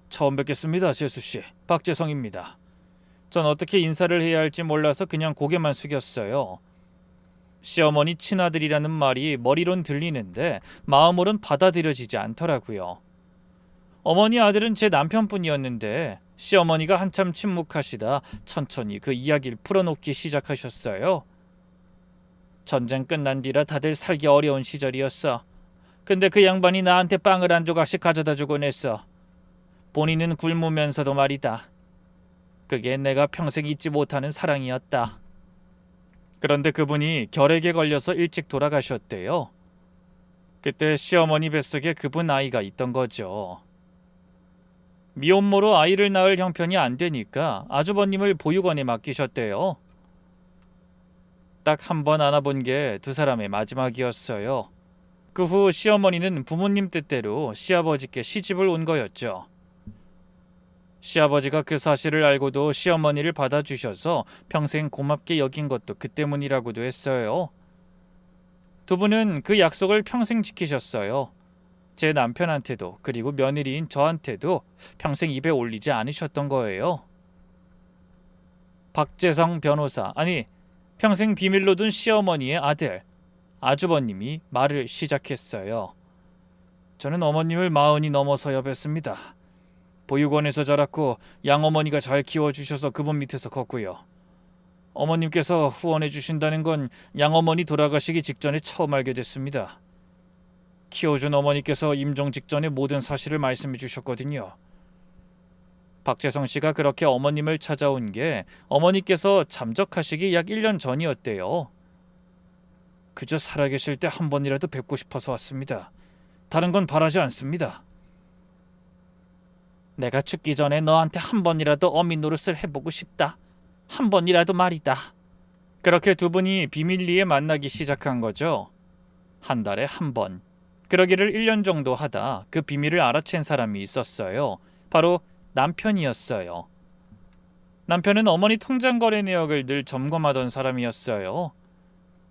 처음 뵙겠습니다, 재수씨. 박재성입니다. 전 어떻게 인사를 해야 할지 몰라서 그냥 고개만 숙였어요. 시어머니 친아들이라는 말이 머리론 들리는데 마음으론 받아들여지지 않더라고요. 어머니 아들은 제 남편뿐이었는데 시어머니가 한참 침묵하시다 천천히 그 이야기를 풀어놓기 시작하셨어요. 전쟁 끝난 뒤라 다들 살기 어려운 시절이었어. 근데 그 양반이 나한테 빵을 한 조각씩 가져다 주곤 했어. 본인은 굶으면서도 말이다. 그게 내가 평생 잊지 못하는 사랑이었다. 그런데 그분이 결핵에 걸려서 일찍 돌아가셨대요. 그때 시어머니 뱃속에 그분 아이가 있던 거죠. 미혼모로 아이를 낳을 형편이 안 되니까 아주버님을 보육원에 맡기셨대요. 딱 한 번 안아본 게 두 사람의 마지막이었어요. 그 후 시어머니는 부모님 뜻대로 시아버지께 시집을 온 거였죠. 시아버지가 그 사실을 알고도 시어머니를 받아주셔서 평생 고맙게 여긴 것도 그 때문이라고도 했어요. 두 분은 그 약속을 평생 지키셨어요. 제 남편한테도 그리고 며느리인 저한테도 평생 입에 올리지 않으셨던 거예요. 박재성 변호사, 아니 평생 비밀로 둔 시어머니의 아들, 아주버님이 말을 시작했어요. 저는 어머님을 40이 넘어서야 뵀습니다. 보육원에서 자랐고 양어머니가 잘 키워주셔서 그분 밑에서 컸고요. 어머님께서 후원해 주신다는 건 양어머니 돌아가시기 직전에 처음 알게 됐습니다. 키워준 어머니께서 임종 직전에 모든 사실을 말씀해 주셨거든요. 박재성 씨가 그렇게 어머님을 찾아온 게 어머니께서 잠적하시기 약 1년 전이었대요. 그저 살아계실 때 한 번이라도 뵙고 싶어서 왔습니다. 다른 건 바라지 않습니다. 내가 죽기 전에 너한테 한 번이라도 어미 노릇을 해보고 싶다. 한 번이라도 말이다. 그렇게 두 분이 비밀리에 만나기 시작한 거죠. 한 달에 한 번. 그러기를 1년 정도 하다 그 비밀을 알아챈 사람이 있었어요. 바로 남편이었어요. 남편은 어머니 통장 거래 내역을 늘 점검하던 사람이었어요.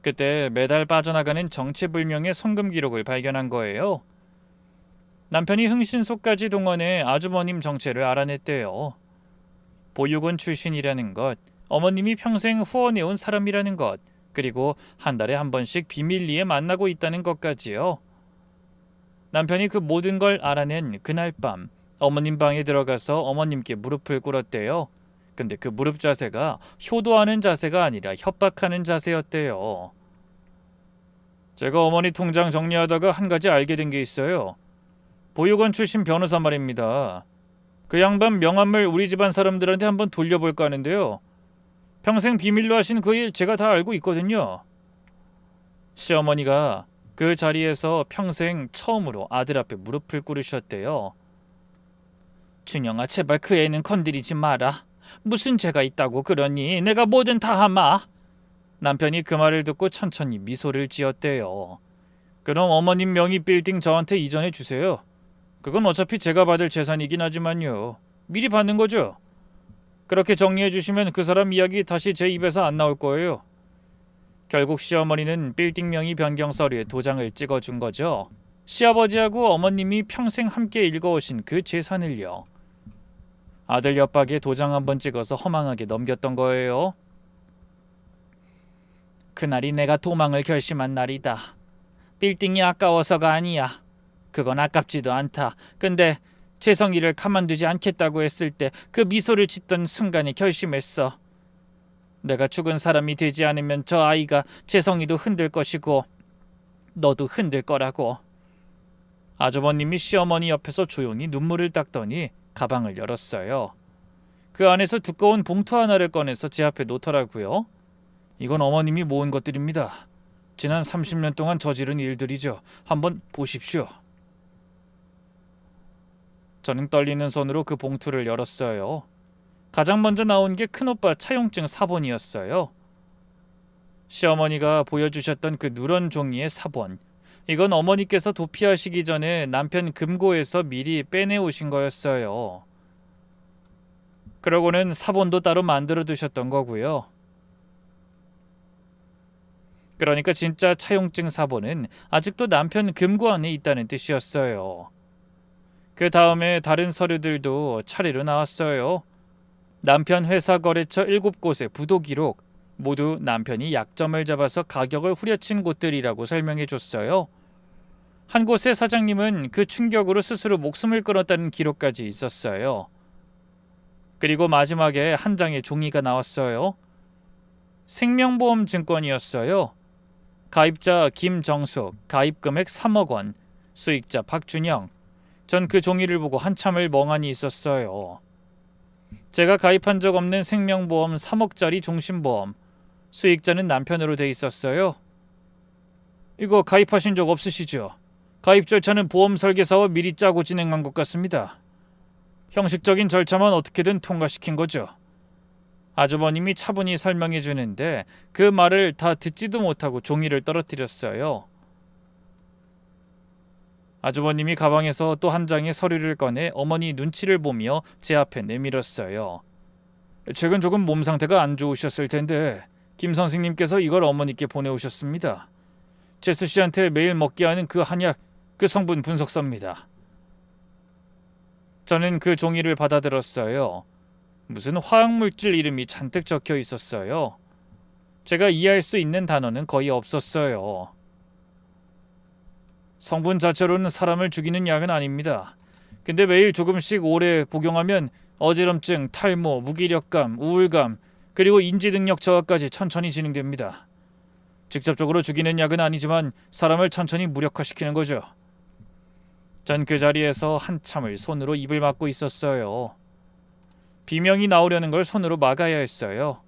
그때 매달 빠져나가는 정체불명의 송금 기록을 발견한 거예요. 남편이 흥신소까지 동원해 아주버님 정체를 알아냈대요. 보육원 출신이라는 것, 어머님이 평생 후원해온 사람이라는 것, 그리고 한 달에 한 번씩 비밀리에 만나고 있다는 것까지요. 남편이 그 모든 걸 알아낸 그날 밤 어머님 방에 들어가서 어머님께 무릎을 꿇었대요. 근데 그 무릎 자세가 효도하는 자세가 아니라 협박하는 자세였대요. 제가 어머니 통장 정리하다가 한 가지 알게 된 게 있어요. 보육원 출신 변호사 말입니다. 그 양반 명함을 우리 집안 사람들한테 한번 돌려볼까 하는데요. 평생 비밀로 하신 그 일 제가 다 알고 있거든요. 시어머니가 그 자리에서 평생 처음으로 아들 앞에 무릎을 꿇으셨대요. 준영아, 제발 그 애는 건드리지 마라. 무슨 죄가 있다고 그러니? 내가 뭐든 다 하마. 남편이 그 말을 듣고 천천히 미소를 지었대요. 그럼 어머님 명의 빌딩 저한테 이전해 주세요. 그건 어차피 제가 받을 재산이긴 하지만요. 미리 받는 거죠. 그렇게 정리해 주시면 그 사람 이야기 다시 제 입에서 안 나올 거예요. 결국 시어머니는 빌딩 명의 변경 서류에 도장을 찍어준 거죠. 시아버지하고 어머님이 평생 함께 읽어오신 그 재산을요. 아들 옆박에 도장 한번 찍어서 허망하게 넘겼던 거예요. 그날이 내가 도망을 결심한 날이다. 빌딩이 아까워서가 아니야. 그건 아깝지도 않다. 근데 재성이를 가만두지 않겠다고 했을 때 그 미소를 짓던 순간에 결심했어. 내가 죽은 사람이 되지 않으면 저 아이가 재성이도 흔들 것이고 너도 흔들 거라고. 아주버님이 시어머니 옆에서 조용히 눈물을 닦더니 가방을 열었어요. 그 안에서 두꺼운 봉투 하나를 꺼내서 제 앞에 놓더라고요. 이건 어머님이 모은 것들입니다. 지난 30년 동안 저지른 일들이죠. 한번 보십시오. 저는 떨리는 손으로 그 봉투를 열었어요. 가장 먼저 나온 게 큰오빠 차용증 사본이었어요. 시어머니가 보여주셨던 그 누런 종이의 사본. 이건 어머니께서 도피하시기 전에 남편 금고에서 미리 빼내오신 거였어요. 그러고는 사본도 따로 만들어 두셨던 거고요. 그러니까 진짜 차용증 사본은 아직도 남편 금고 안에 있다는 뜻이었어요. 그 다음에 다른 서류들도 차례로 나왔어요. 남편 회사 거래처 7곳의 부도 기록, 모두 남편이 약점을 잡아서 가격을 후려친 곳들이라고 설명해 줬어요. 한 곳의 사장님은 그 충격으로 스스로 목숨을 끊었다는 기록까지 있었어요. 그리고 마지막에 한 장의 종이가 나왔어요. 생명보험 증권이었어요. 가입자 김정숙, 가입금액 3억 원, 수익자 박준영. 전 그 종이를 보고 한참을 멍하니 있었어요. 제가 가입한 적 없는 생명보험 3억짜리 종신보험, 수익자는 남편으로 돼 있었어요. 이거 가입하신 적 없으시죠? 가입 절차는 보험 설계사와 미리 짜고 진행한 것 같습니다. 형식적인 절차만 어떻게든 통과시킨 거죠. 아주버님이 차분히 설명해 주는데 그 말을 다 듣지도 못하고 종이를 떨어뜨렸어요. 아주버님이 가방에서 또 한 장의 서류를 꺼내 어머니 눈치를 보며 제 앞에 내밀었어요. 최근 조금 몸 상태가 안 좋으셨을 텐데 김 선생님께서 이걸 어머니께 보내오셨습니다. 제수 씨한테 매일 먹게 하는 그 한약, 그 성분 분석서입니다. 저는 그 종이를 받아들었어요. 무슨 화학물질 이름이 잔뜩 적혀 있었어요. 제가 이해할 수 있는 단어는 거의 없었어요. 성분 자체로는 사람을 죽이는 약은 아닙니다. 근데 매일 조금씩 오래 복용하면 어지럼증, 탈모, 무기력감, 우울감, 그리고 인지능력 저하까지 천천히 진행됩니다. 직접적으로 죽이는 약은 아니지만 사람을 천천히 무력화시키는 거죠. 전 그 자리에서 한참을 손으로 입을 막고 있었어요. 비명이 나오려는 걸 손으로 막아야 했어요.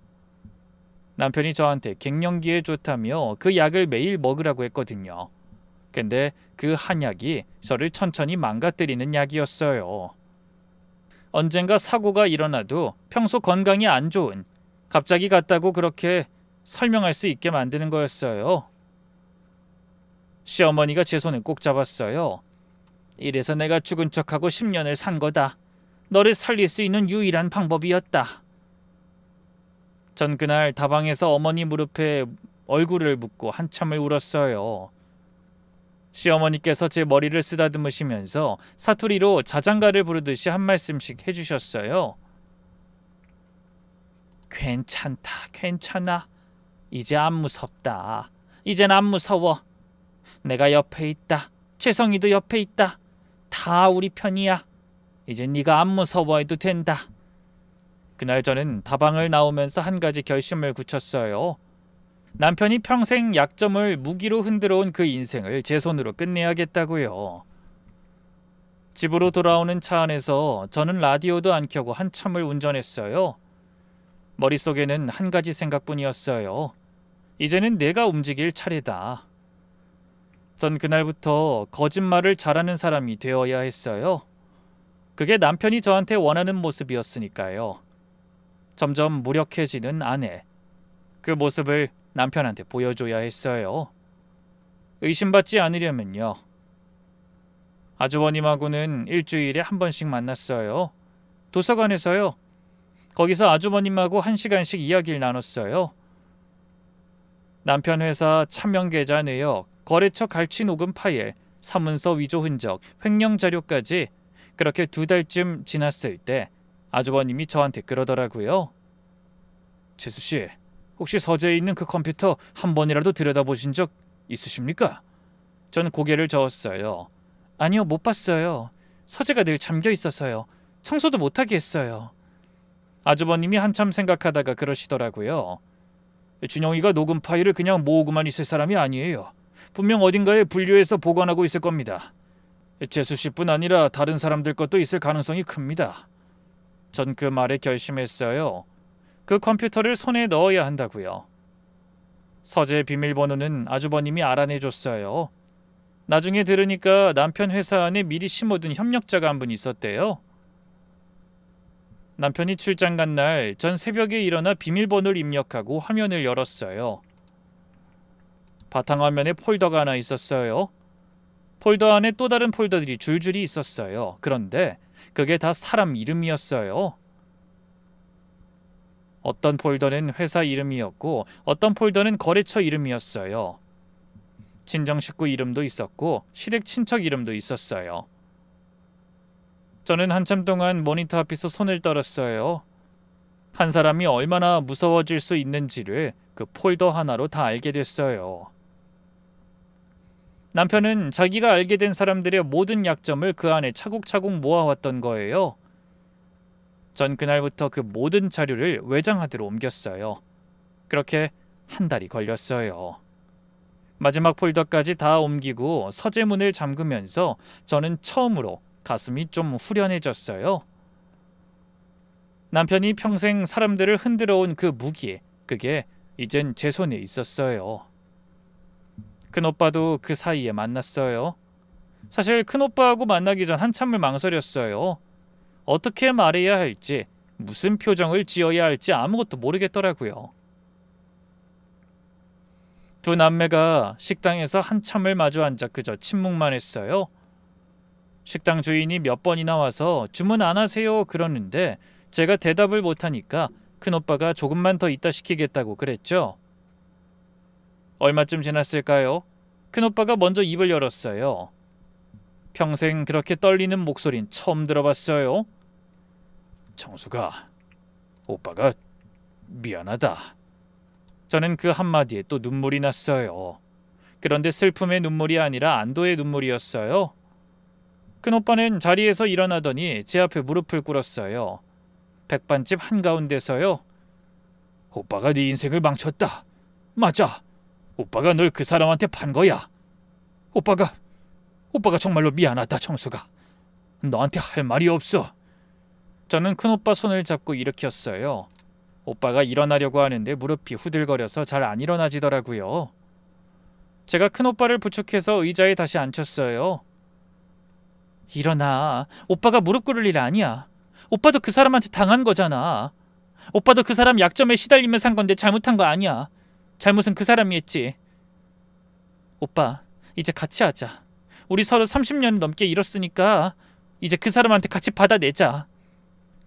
남편이 저한테 갱년기에 좋다며 그 약을 매일 먹으라고 했거든요. 근데 그 한약이 저를 천천히 망가뜨리는 약이었어요. 언젠가 사고가 일어나도 평소 건강이 안 좋은, 갑자기 갔다고 그렇게 설명할 수 있게 만드는 거였어요. 시어머니가 제 손을 꼭 잡았어요. 이래서 내가 죽은 척하고 10년을 산 거다. 너를 살릴 수 있는 유일한 방법이었다. 전 그날 다방에서 어머니 무릎에 얼굴을 묻고 한참을 울었어요. 시어머니께서 제 머리를 쓰다듬으시면서 사투리로 자장가를 부르듯이 한 말씀씩 해주셨어요. 괜찮다, 괜찮아. 이제 안 무섭다. 이젠 안 무서워. 내가 옆에 있다. 채성이도 옆에 있다. 다 우리 편이야. 이제 네가 안 무서워해도 된다. 그날 저는 다방을 나오면서 한 가지 결심을 굳혔어요. 남편이 평생 약점을 무기로 흔들어온 그 인생을 제 손으로 끝내야겠다고요. 집으로 돌아오는 차 안에서 저는 라디오도 안 켜고 한참을 운전했어요. 머릿속에는 한 가지 생각뿐이었어요. 이제는 내가 움직일 차례다. 전 그날부터 거짓말을 잘하는 사람이 되어야 했어요. 그게 남편이 저한테 원하는 모습이었으니까요. 점점 무력해지는 아내. 그 모습을 남편한테 보여줘야 했어요. 의심받지 않으려면요. 아주버님하고는 일주일에 한 번씩 만났어요. 도서관에서요. 거기서 아주버님하고 1시간씩 이야기를 나눴어요. 남편 회사 차명계좌 내역, 거래처 갈취 녹음 파일, 사문서 위조 흔적, 횡령 자료까지 그렇게 2달쯤 지났을 때 아주버님이 저한테 그러더라고요. 재수씨, 혹시 서재에 있는 그 컴퓨터 한 번이라도 들여다보신 적 있으십니까? 전 고개를 저었어요. 아니요, 못 봤어요. 서재가 늘 잠겨 있어서요. 청소도 못하게 했어요. 아주버님이 한참 생각하다가 그러시더라고요. 준영이가 녹음 파일을 그냥 모으고만 있을 사람이 아니에요. 분명 어딘가에 분류해서 보관하고 있을 겁니다. 재수씨뿐 아니라 다른 사람들 것도 있을 가능성이 큽니다. 전 그 말에 결심했어요. 그 컴퓨터를 손에 넣어야 한다고요. 서재 비밀번호는 아주버님이 알아내줬어요. 나중에 들으니까 남편 회사 안에 미리 심어둔 협력자가 한 분 있었대요. 남편이 출장 간 날 전 새벽에 일어나 비밀번호를 입력하고 화면을 열었어요. 바탕화면에 폴더가 하나 있었어요. 폴더 안에 또 다른 폴더들이 줄줄이 있었어요. 그런데 그게 다 사람 이름이었어요. 어떤 폴더는 회사 이름이었고 어떤 폴더는 거래처 이름이었어요. 친정 식구 이름도 있었고 시댁 친척 이름도 있었어요. 저는 한참 동안 모니터 앞에서 손을 떨었어요. 한 사람이 얼마나 무서워질 수 있는지를 그 폴더 하나로 다 알게 됐어요. 남편은 자기가 알게 된 사람들의 모든 약점을 그 안에 차곡차곡 모아왔던 거예요. 전 그날부터 그 모든 자료를 외장하드로 옮겼어요. 그렇게 한 달이 걸렸어요. 마지막 폴더까지 다 옮기고 서재문을 잠그면서 저는 처음으로 가슴이 좀 후련해졌어요. 남편이 평생 사람들을 흔들어온 그 무기, 그게 이젠 제 손에 있었어요. 큰오빠도 그 사이에 만났어요. 사실 큰오빠하고 만나기 전 한참을 망설였어요. 어떻게 말해야 할지, 무슨 표정을 지어야 할지 아무것도 모르겠더라고요. 두 남매가 식당에서 한참을 마주 앉아 그저 침묵만 했어요. 식당 주인이 몇 번이나 와서 주문 안 하세요 그러는데 제가 대답을 못하니까 큰오빠가 조금만 더 있다 시키겠다고 그랬죠. 얼마쯤 지났을까요? 큰오빠가 먼저 입을 열었어요. 평생 그렇게 떨리는 목소린 처음 들어봤어요. 정수가, 오빠가 미안하다. 저는 그 한마디에 또 눈물이 났어요. 그런데 슬픔의 눈물이 아니라 안도의 눈물이었어요. 큰오빠는 자리에서 일어나더니 제 앞에 무릎을 꿇었어요. 백반집 한가운데서요. 오빠가 네 인생을 망쳤다. 맞아. 오빠가 널 그 사람한테 판 거야. 오빠가 정말로 미안하다, 정수가. 너한테 할 말이 없어. 저는 큰오빠 손을 잡고 일으켰어요. 오빠가 일어나려고 하는데 무릎이 후들거려서 잘 안 일어나지더라고요. 제가 큰오빠를 부축해서 의자에 다시 앉혔어요. 일어나. 오빠가 무릎 꿇을 일 아니야. 오빠도 그 사람한테 당한 거잖아. 오빠도 그 사람 약점에 시달리며 산 건데 잘못한 거 아니야. 잘못은 그 사람이 했지. 오빠, 이제 같이 하자. 우리 서로 30년 넘게 잃었으니까 이제 그 사람한테 같이 받아내자.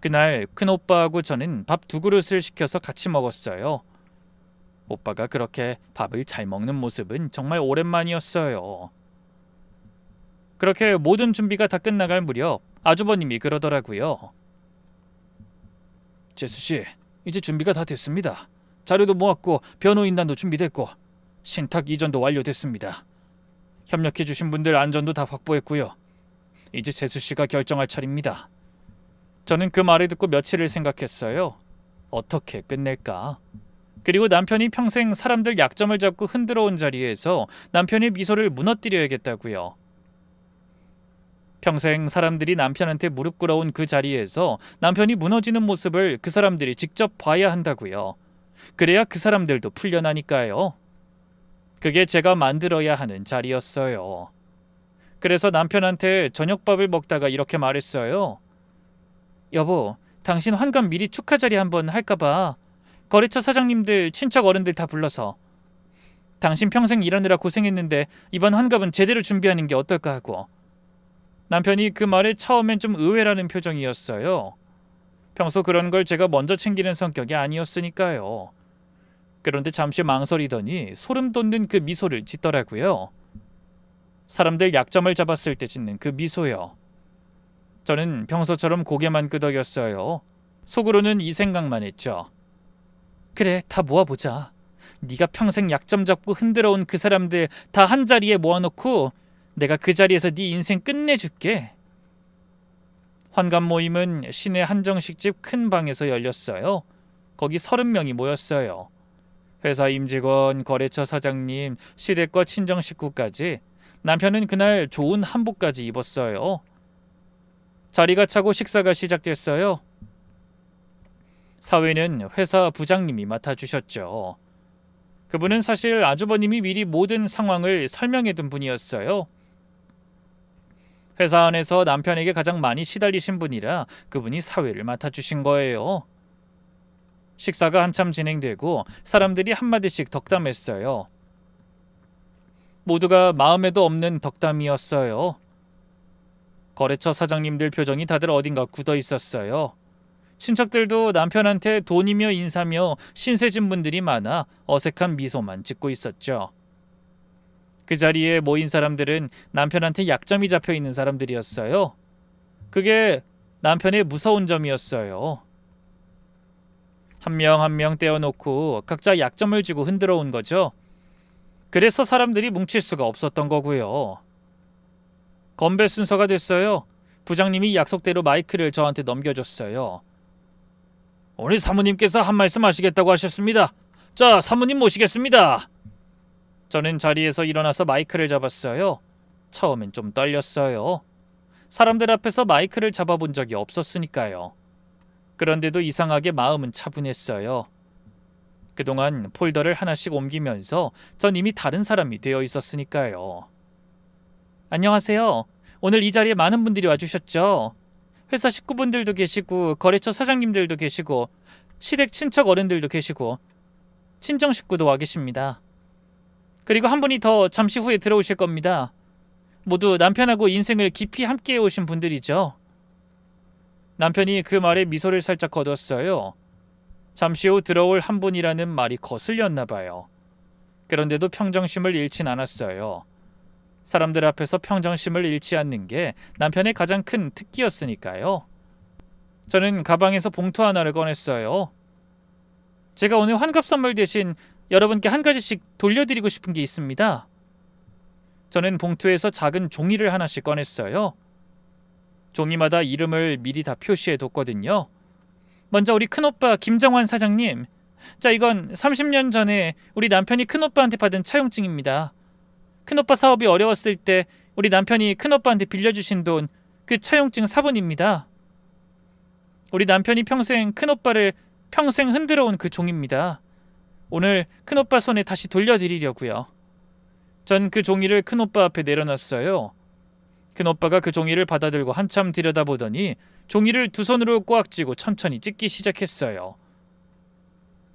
그날 큰오빠하고 저는 밥 2그릇을 시켜서 같이 먹었어요. 오빠가 그렇게 밥을 잘 먹는 모습은 정말 오랜만이었어요. 그렇게 모든 준비가 다 끝나갈 무렵 아주버님이 그러더라고요. 재수씨, 이제 준비가 다 됐습니다. 자료도 모았고 변호인단도 준비됐고 신탁 이전도 완료됐습니다. 협력해주신 분들 안전도 다 확보했고요. 이제 재수씨가 결정할 차례입니다. 저는 그 말을 듣고 며칠을 생각했어요. 어떻게 끝낼까? 그리고 남편이 평생 사람들 약점을 잡고 흔들어 온 자리에서 남편의 미소를 무너뜨려야겠다고요. 평생 사람들이 남편한테 무릎 꿇어온 그 자리에서 남편이 무너지는 모습을 그 사람들이 직접 봐야 한다고요. 그래야 그 사람들도 풀려나니까요. 그게 제가 만들어야 하는 자리였어요. 그래서 남편한테 저녁밥을 먹다가 이렇게 말했어요. 여보, 당신 환갑 미리 축하 자리 한번 할까봐. 거래처 사장님들, 친척 어른들 다 불러서. 당신 평생 일하느라 고생했는데 이번 환갑은 제대로 준비하는 게 어떨까 하고. 남편이 그 말에 처음엔 좀 의외라는 표정이었어요. 평소 그런 걸 제가 먼저 챙기는 성격이 아니었으니까요. 그런데 잠시 망설이더니 소름 돋는 그 미소를 짓더라고요. 사람들 약점을 잡았을 때 짓는 그 미소요. 저는 평소처럼 고개만 끄덕였어요. 속으로는 이 생각만 했죠. 그래, 다 모아보자. 네가 평생 약점 잡고 흔들어온 그 사람들 다 한자리에 모아놓고 내가 그 자리에서 네 인생 끝내줄게. 환갑 모임은 시내 한정식집 큰 방에서 열렸어요. 거기 30명이 모였어요. 회사 임직원, 거래처 사장님, 시댁과 친정 식구까지. 남편은 그날 좋은 한복까지 입었어요. 자리가 차고 식사가 시작됐어요. 사회는 회사 부장님이 맡아주셨죠. 그분은 사실 아주버님이 미리 모든 상황을 설명해둔 분이었어요. 회사 안에서 남편에게 가장 많이 시달리신 분이라 그분이 사회를 맡아주신 거예요. 식사가 한참 진행되고 사람들이 한마디씩 덕담했어요. 모두가 마음에도 없는 덕담이었어요. 거래처 사장님들 표정이 다들 어딘가 굳어 있었어요. 친척들도 남편한테 돈이며 인사며 신세진 분들이 많아 어색한 미소만 짓고 있었죠. 그 자리에 모인 사람들은 남편한테 약점이 잡혀 있는 사람들이었어요. 그게 남편의 무서운 점이었어요. 한 명 한 명 떼어놓고 각자 약점을 쥐고 흔들어 온 거죠. 그래서 사람들이 뭉칠 수가 없었던 거고요. 건배 순서가 됐어요. 부장님이 약속대로 마이크를 저한테 넘겨줬어요. 오늘 사모님께서 한 말씀 하시겠다고 하셨습니다. 자, 사모님 모시겠습니다. 저는 자리에서 일어나서 마이크를 잡았어요. 처음엔 좀 떨렸어요. 사람들 앞에서 마이크를 잡아본 적이 없었으니까요. 그런데도 이상하게 마음은 차분했어요. 그동안 폴더를 하나씩 옮기면서 전 이미 다른 사람이 되어 있었으니까요. 안녕하세요. 오늘 이 자리에 많은 분들이 와주셨죠. 회사 식구분들도 계시고 거래처 사장님들도 계시고 시댁 친척 어른들도 계시고 친정 식구도 와 계십니다. 그리고 한 분이 더 잠시 후에 들어오실 겁니다. 모두 남편하고 인생을 깊이 함께 해오신 분들이죠. 남편이 그 말에 미소를 살짝 거뒀어요. 잠시 후 들어올 한 분이라는 말이 거슬렸나 봐요. 그런데도 평정심을 잃진 않았어요. 사람들 앞에서 평정심을 잃지 않는 게 남편의 가장 큰 특기였으니까요. 저는 가방에서 봉투 하나를 꺼냈어요. 제가 오늘 환갑 선물 대신 여러분께 한 가지씩 돌려드리고 싶은 게 있습니다. 저는 봉투에서 작은 종이를 하나씩 꺼냈어요. 종이마다 이름을 미리 다 표시해뒀거든요. 먼저 우리 큰오빠 김정환 사장님. 자, 이건 30년 전에 우리 남편이 큰오빠한테 받은 차용증입니다. 큰오빠 사업이 어려웠을 때 우리 남편이 큰오빠한테 빌려주신 돈, 그 차용증 사본입니다. 우리 남편이 평생 큰오빠를 평생 흔들어온 그 종입니다. 오늘 큰오빠 손에 다시 돌려드리려고요. 전 그 종이를 큰오빠 앞에 내려놨어요. 큰오빠가 그 종이를 받아들고 한참 들여다보더니 종이를 두 손으로 꽉 쥐고 천천히 찢기 시작했어요.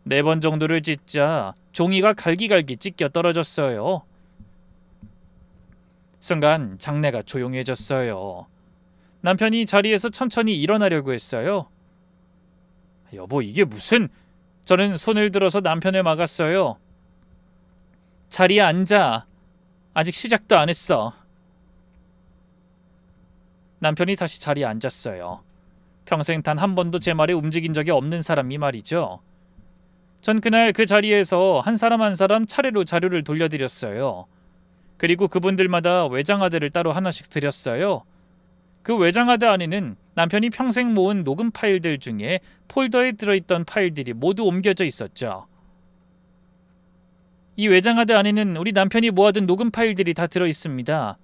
4번 정도를 찢자 종이가 갈기갈기 찢겨 떨어졌어요. 순간 장내가 조용해졌어요. 남편이 자리에서 천천히 일어나려고 했어요. 여보, 이게 무슨... 저는 손을 들어서 남편을 막았어요. 자리에 앉아. 아직 시작도 안 했어. 남편이 다시 자리에 앉았어요. 평생 단 한 번도 제 말에 움직인 적이 없는 사람이 말이죠. 전 그날 그 자리에서 한 사람 한 사람 차례로 자료를 돌려드렸어요. 그리고 그분들마다 외장하드를 따로 하나씩 드렸어요. 그 외장하드 안에는 남편이 평생 모은 녹음 파일들 중에 폴더에 들어있던 파일들이 모두 옮겨져 있었죠. 이 외장하드 안에는 우리 남편이 모아둔 녹음 파일들이 다 들어있습니다.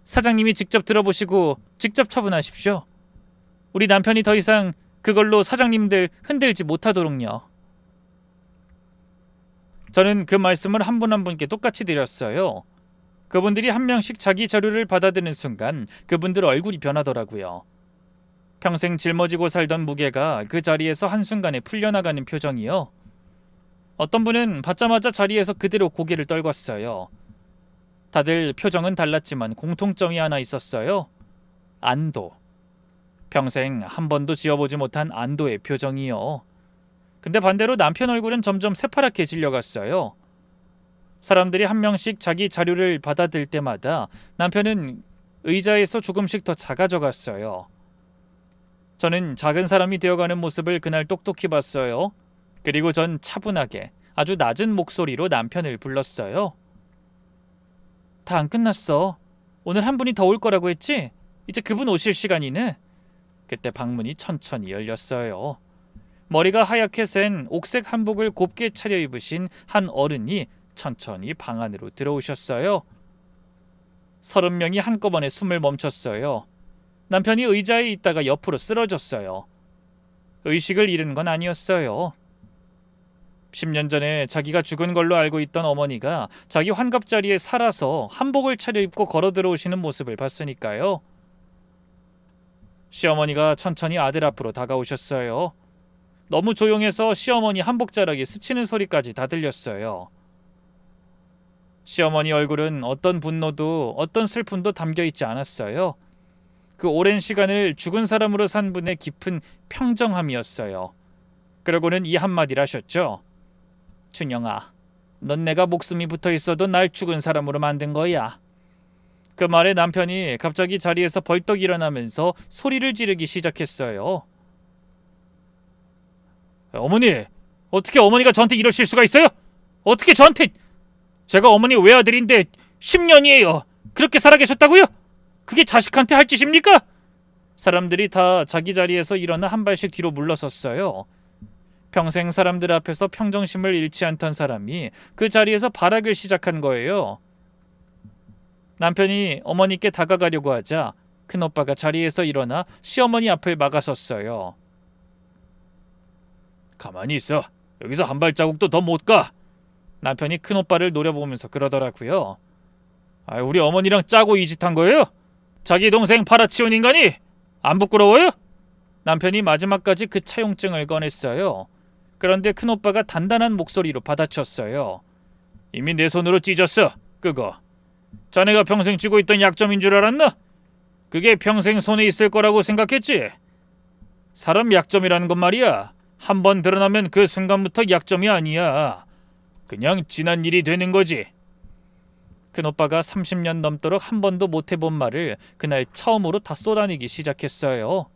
사장님이 직접 들어보시고 직접 처분하십시오. 우리 남편이 더 이상 그걸로 사장님들 흔들지 못하도록요. 저는 그 말씀을 한 분 한 분께 똑같이 드렸어요. 그분들이 한 명씩 자기 자료를 받아드는 순간 그분들 얼굴이 변하더라고요. 평생 짊어지고 살던 무게가 그 자리에서 한순간에 풀려나가는 표정이요. 어떤 분은 받자마자 자리에서 그대로 고개를 떨궜어요. 다들 표정은 달랐지만 공통점이 하나 있었어요. 안도. 평생 한 번도 지어보지 못한 안도의 표정이요. 근데 반대로 남편 얼굴은 점점 새파랗게 질려갔어요. 사람들이 한 명씩 자기 자료를 받아들 때마다 남편은 의자에서 조금씩 더 작아져 갔어요. 저는 작은 사람이 되어가는 모습을 그날 똑똑히 봤어요. 그리고 전 차분하게 아주 낮은 목소리로 남편을 불렀어요. 다 안 끝났어. 오늘 한 분이 더 올 거라고 했지? 이제 그분 오실 시간이네. 그때 방문이 천천히 열렸어요. 머리가 하얗게 센 옥색 한복을 곱게 차려입으신 한 어른이 천천히 방 안으로 들어오셨어요. 30명이 한꺼번에 숨을 멈췄어요. 남편이 의자에 있다가 옆으로 쓰러졌어요. 의식을 잃은 건 아니었어요. 10년 전에 자기가 죽은 걸로 알고 있던 어머니가 자기 환갑자리에 살아서 한복을 차려입고 걸어 들어오시는 모습을 봤으니까요. 시어머니가 천천히 아들 앞으로 다가오셨어요. 너무 조용해서 시어머니 한복자락이 스치는 소리까지 다 들렸어요. 시어머니 얼굴은 어떤 분노도 어떤 슬픔도 담겨있지 않았어요. 그 오랜 시간을 죽은 사람으로 산 분의 깊은 평정함이었어요. 그러고는 이 한마디를 하셨죠. 춘영아, 넌 내가 목숨이 붙어있어도 날 죽은 사람으로 만든 거야. 그 말에 남편이 갑자기 자리에서 벌떡 일어나면서 소리를 지르기 시작했어요. 어머니, 어떻게 어머니가 저한테 이러실 수가 있어요? 어떻게 저한테... 제가 어머니 외아들인데 10년이에요. 그렇게 살아계셨다고요? 그게 자식한테 할 짓입니까? 사람들이 다 자기 자리에서 일어나 한 발씩 뒤로 물러섰어요. 평생 사람들 앞에서 평정심을 잃지 않던 사람이 그 자리에서 발악을 시작한 거예요. 남편이 어머니께 다가가려고 하자 큰오빠가 자리에서 일어나 시어머니 앞을 막아섰어요. 가만히 있어. 여기서 한 발자국도 더 못 가. 남편이 큰오빠를 노려보면서 그러더라고요. 우리 어머니랑 짜고 이 짓 한 거예요? 자기 동생 팔아치운 인간이? 안 부끄러워요? 남편이 마지막까지 그 차용증을 꺼냈어요. 그런데 큰오빠가 단단한 목소리로 받아쳤어요. 이미 내 손으로 찢었어. 그거. 자네가 평생 쥐고 있던 약점인 줄 알았나? 그게 평생 손에 있을 거라고 생각했지? 사람 약점이라는 건 말이야, 한 번 드러나면 그 순간부터 약점이 아니야. 그냥 지난 일이 되는 거지. 큰오빠가 30년 넘도록 한 번도 못 해본 말을 그날 처음으로 다 쏟아내기 시작했어요.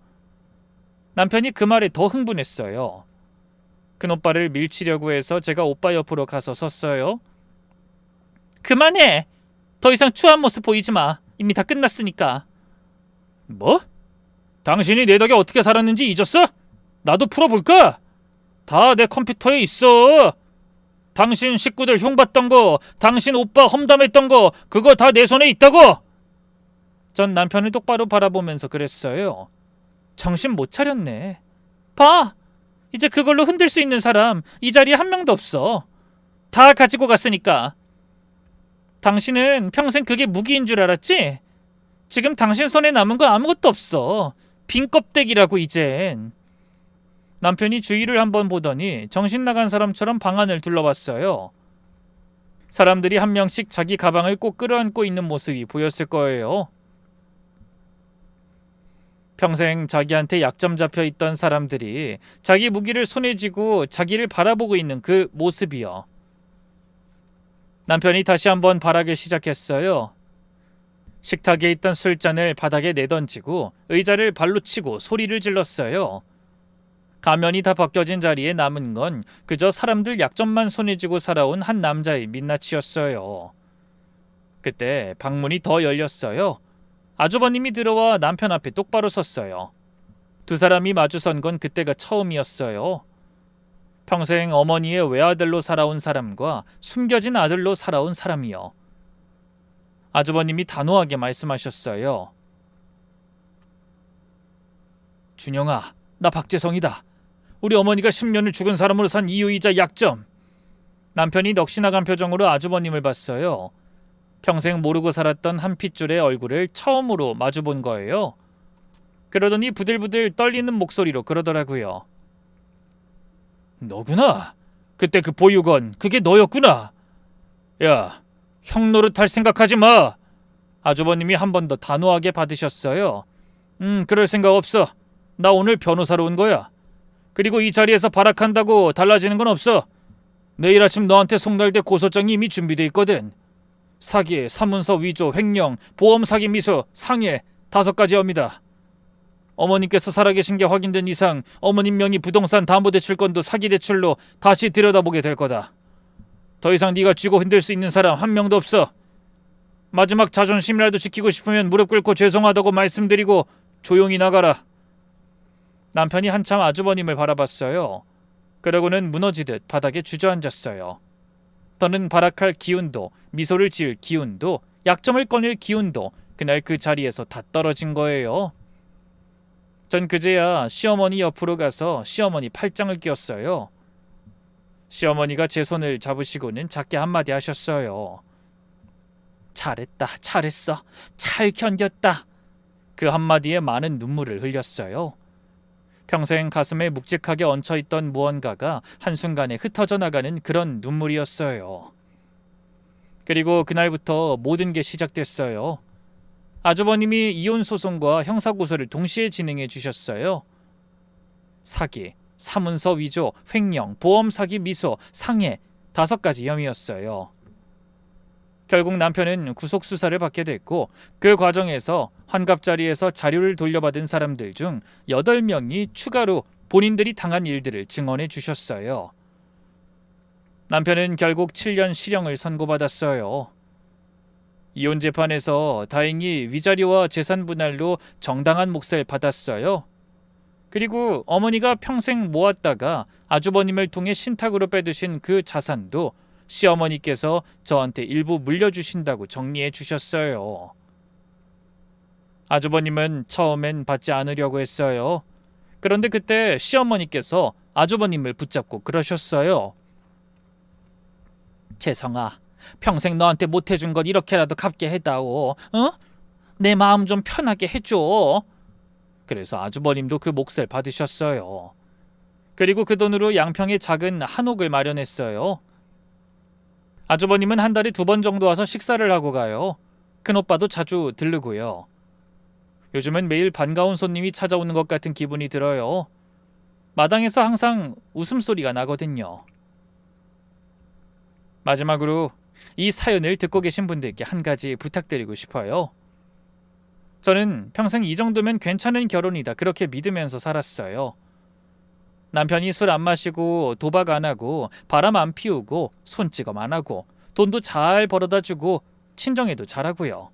남편이 그 말에 더 흥분했어요. 큰오빠를 밀치려고 해서 제가 오빠 옆으로 가서 섰어요. 그만해! 더 이상 추한 모습 보이지 마. 이미 다 끝났으니까. 뭐? 당신이 내 덕에 어떻게 살았는지 잊었어? 나도 풀어볼까? 다 내 컴퓨터에 있어. 당신 식구들 흉봤던 거, 당신 오빠 험담했던 거, 그거 다 내 손에 있다고. 전 남편을 똑바로 바라보면서 그랬어요. 정신 못 차렸네. 봐! 이제 그걸로 흔들 수 있는 사람 이 자리에 한 명도 없어. 다 가지고 갔으니까. 당신은 평생 그게 무기인 줄 알았지? 지금 당신 손에 남은 거 아무것도 없어. 빈 껍데기라고 이젠. 남편이 주위를 한번 보더니 정신 나간 사람처럼 방 안을 둘러봤어요. 사람들이 한 명씩 자기 가방을 꼭 끌어안고 있는 모습이 보였을 거예요. 평생 자기한테 약점 잡혀 있던 사람들이 자기 무기를 손에 쥐고 자기를 바라보고 있는 그 모습이요. 남편이 다시 한번 발악을 시작했어요. 식탁에 있던 술잔을 바닥에 내던지고 의자를 발로 치고 소리를 질렀어요. 가면이 다 벗겨진 자리에 남은 건 그저 사람들 약점만 손에 쥐고 살아온 한 남자의 민낯이었어요. 그때 방문이 더 열렸어요. 아주버님이 들어와 남편 앞에 똑바로 섰어요. 두 사람이 마주선 건 그때가 처음이었어요. 평생 어머니의 외아들로 살아온 사람과 숨겨진 아들로 살아온 사람이요. 아주버님이 단호하게 말씀하셨어요. 준영아, 나 박재성이다. 우리 어머니가 10년을 죽은 사람으로 산 이유이자 약점. 남편이 넋이 나간 표정으로 아주버님을 봤어요. 평생 모르고 살았던 한 핏줄의 얼굴을 처음으로 마주본 거예요. 그러더니 부들부들 떨리는 목소리로 그러더라고요. 너구나. 그때 그 보육원, 그게 너였구나. 야, 형 노릇할 생각하지 마. 아주버님이 한 번 더 단호하게 받으셨어요. 그럴 생각 없어. 나 오늘 변호사로 온 거야. 그리고 이 자리에서 발악한다고 달라지는 건 없어. 내일 아침 너한테 송달될 고소장이 이미 준비돼 있거든. 사기, 사문서 위조, 횡령, 보험 사기 미수, 상해 5가지 혐의다. 어머님께서 살아계신 게 확인된 이상 어머님 명의 부동산 담보대출건도 사기대출로 다시 들여다보게 될 거다. 더 이상 네가 쥐고 흔들 수 있는 사람 한 명도 없어. 마지막 자존심이라도 지키고 싶으면 무릎 꿇고 죄송하다고 말씀드리고 조용히 나가라. 남편이 한참 아주버님을 바라봤어요. 그러고는 무너지듯 바닥에 주저앉았어요. 더는 발악할 기운도, 미소를 지을 기운도, 약점을 꺼낼 기운도 그날 그 자리에서 다 떨어진 거예요. 전 그제야 시어머니 옆으로 가서 시어머니 팔짱을 꼈어요. 시어머니가 제 손을 잡으시고는 작게 한마디 하셨어요. 잘했다, 잘했어, 잘 견뎠다. 그 한마디에 많은 눈물을 흘렸어요. 평생 가슴에 묵직하게 얹혀있던 무언가가 한순간에 흩어져 나가는 그런 눈물이었어요. 그리고 그날부터 모든 게 시작됐어요. 아주버님이 이혼 소송과 형사고소를 동시에 진행해 주셨어요. 사기, 사문서 위조, 횡령, 보험 사기 미수, 상해 5가지 혐의였어요. 결국 남편은 구속 수사를 받게 됐고 그 과정에서 환갑자리에서 자료를 돌려받은 사람들 중 8명이 추가로 본인들이 당한 일들을 증언해 주셨어요. 남편은 결국 7년 실형을 선고받았어요. 이혼 재판에서 다행히 위자료와 재산 분할로 정당한 몫을 받았어요. 그리고 어머니가 평생 모았다가 아주버님을 통해 신탁으로 빼두신 그 자산도 시어머니께서 저한테 일부 물려주신다고 정리해 주셨어요. 아주버님은 처음엔 받지 않으려고 했어요. 그런데 그때 시어머니께서 아주버님을 붙잡고 그러셨어요. 재성아, 평생 너한테 못해준 것 이렇게라도 갚게 해다오. 어? 내 마음 좀 편하게 해줘. 그래서 아주버님도 그 몫을 받으셨어요. 그리고 그 돈으로 양평에 작은 한옥을 마련했어요. 아주버님은 한 달에 2번 정도 와서 식사를 하고 가요. 큰오빠도 자주 들르고요. 요즘은 매일 반가운 손님이 찾아오는 것 같은 기분이 들어요. 마당에서 항상 웃음소리가 나거든요. 마지막으로 이 사연을 듣고 계신 분들께 한 가지 부탁드리고 싶어요. 저는 평생 이 정도면 괜찮은 결혼이다 그렇게 믿으면서 살았어요. 남편이 술 안 마시고 도박 안 하고 바람 안 피우고 손찌검 안 하고 돈도 잘 벌어다 주고 친정에도 잘하고요.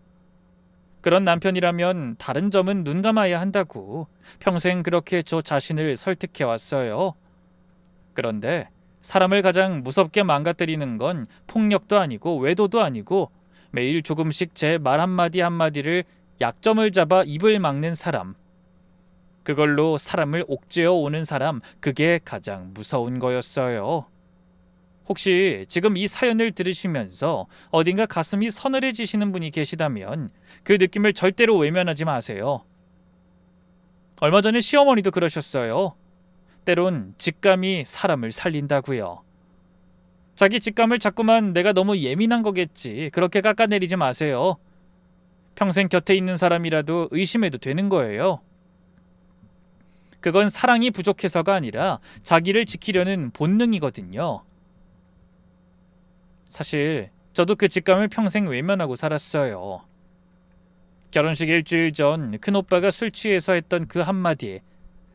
그런 남편이라면 다른 점은 눈 감아야 한다고 평생 그렇게 저 자신을 설득해 왔어요. 그런데 사람을 가장 무섭게 망가뜨리는 건 폭력도 아니고 외도도 아니고 매일 조금씩 제 말 한마디 한마디를 약점을 잡아 입을 막는 사람. 그걸로 사람을 옥죄어 오는 사람, 그게 가장 무서운 거였어요. 혹시 지금 이 사연을 들으시면서 어딘가 가슴이 서늘해지시는 분이 계시다면 그 느낌을 절대로 외면하지 마세요. 얼마 전에 시어머니도 그러셨어요. 때론 직감이 사람을 살린다고요. 자기 직감을 자꾸만 내가 너무 예민한 거겠지 그렇게 깎아내리지 마세요. 평생 곁에 있는 사람이라도 의심해도 되는 거예요. 그건 사랑이 부족해서가 아니라 자기를 지키려는 본능이거든요. 사실 저도 그 직감을 평생 외면하고 살았어요. 결혼식 일주일 전 큰오빠가 술 취해서 했던 그 한마디,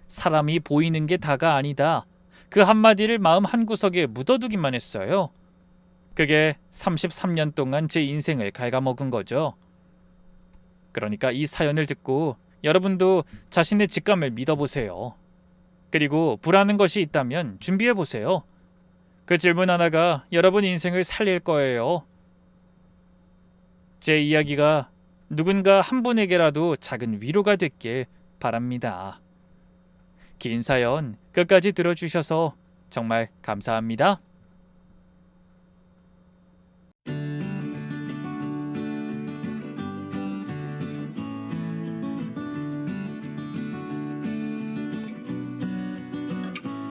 사람이 보이는 게 다가 아니다. 그 한마디를 마음 한구석에 묻어두기만 했어요. 그게 33년 동안 제 인생을 갉아먹은 거죠. 그러니까 이 사연을 듣고 여러분도 자신의 직감을 믿어보세요. 그리고 불하는 것이 있다면 준비해보세요. 그 질문 하나가 여러분 인생을 살릴 거예요. 제 이야기가 누군가 한 분에게라도 작은 위로가 됐길 바랍니다. 긴 사연 끝까지 들어주셔서 정말 감사합니다.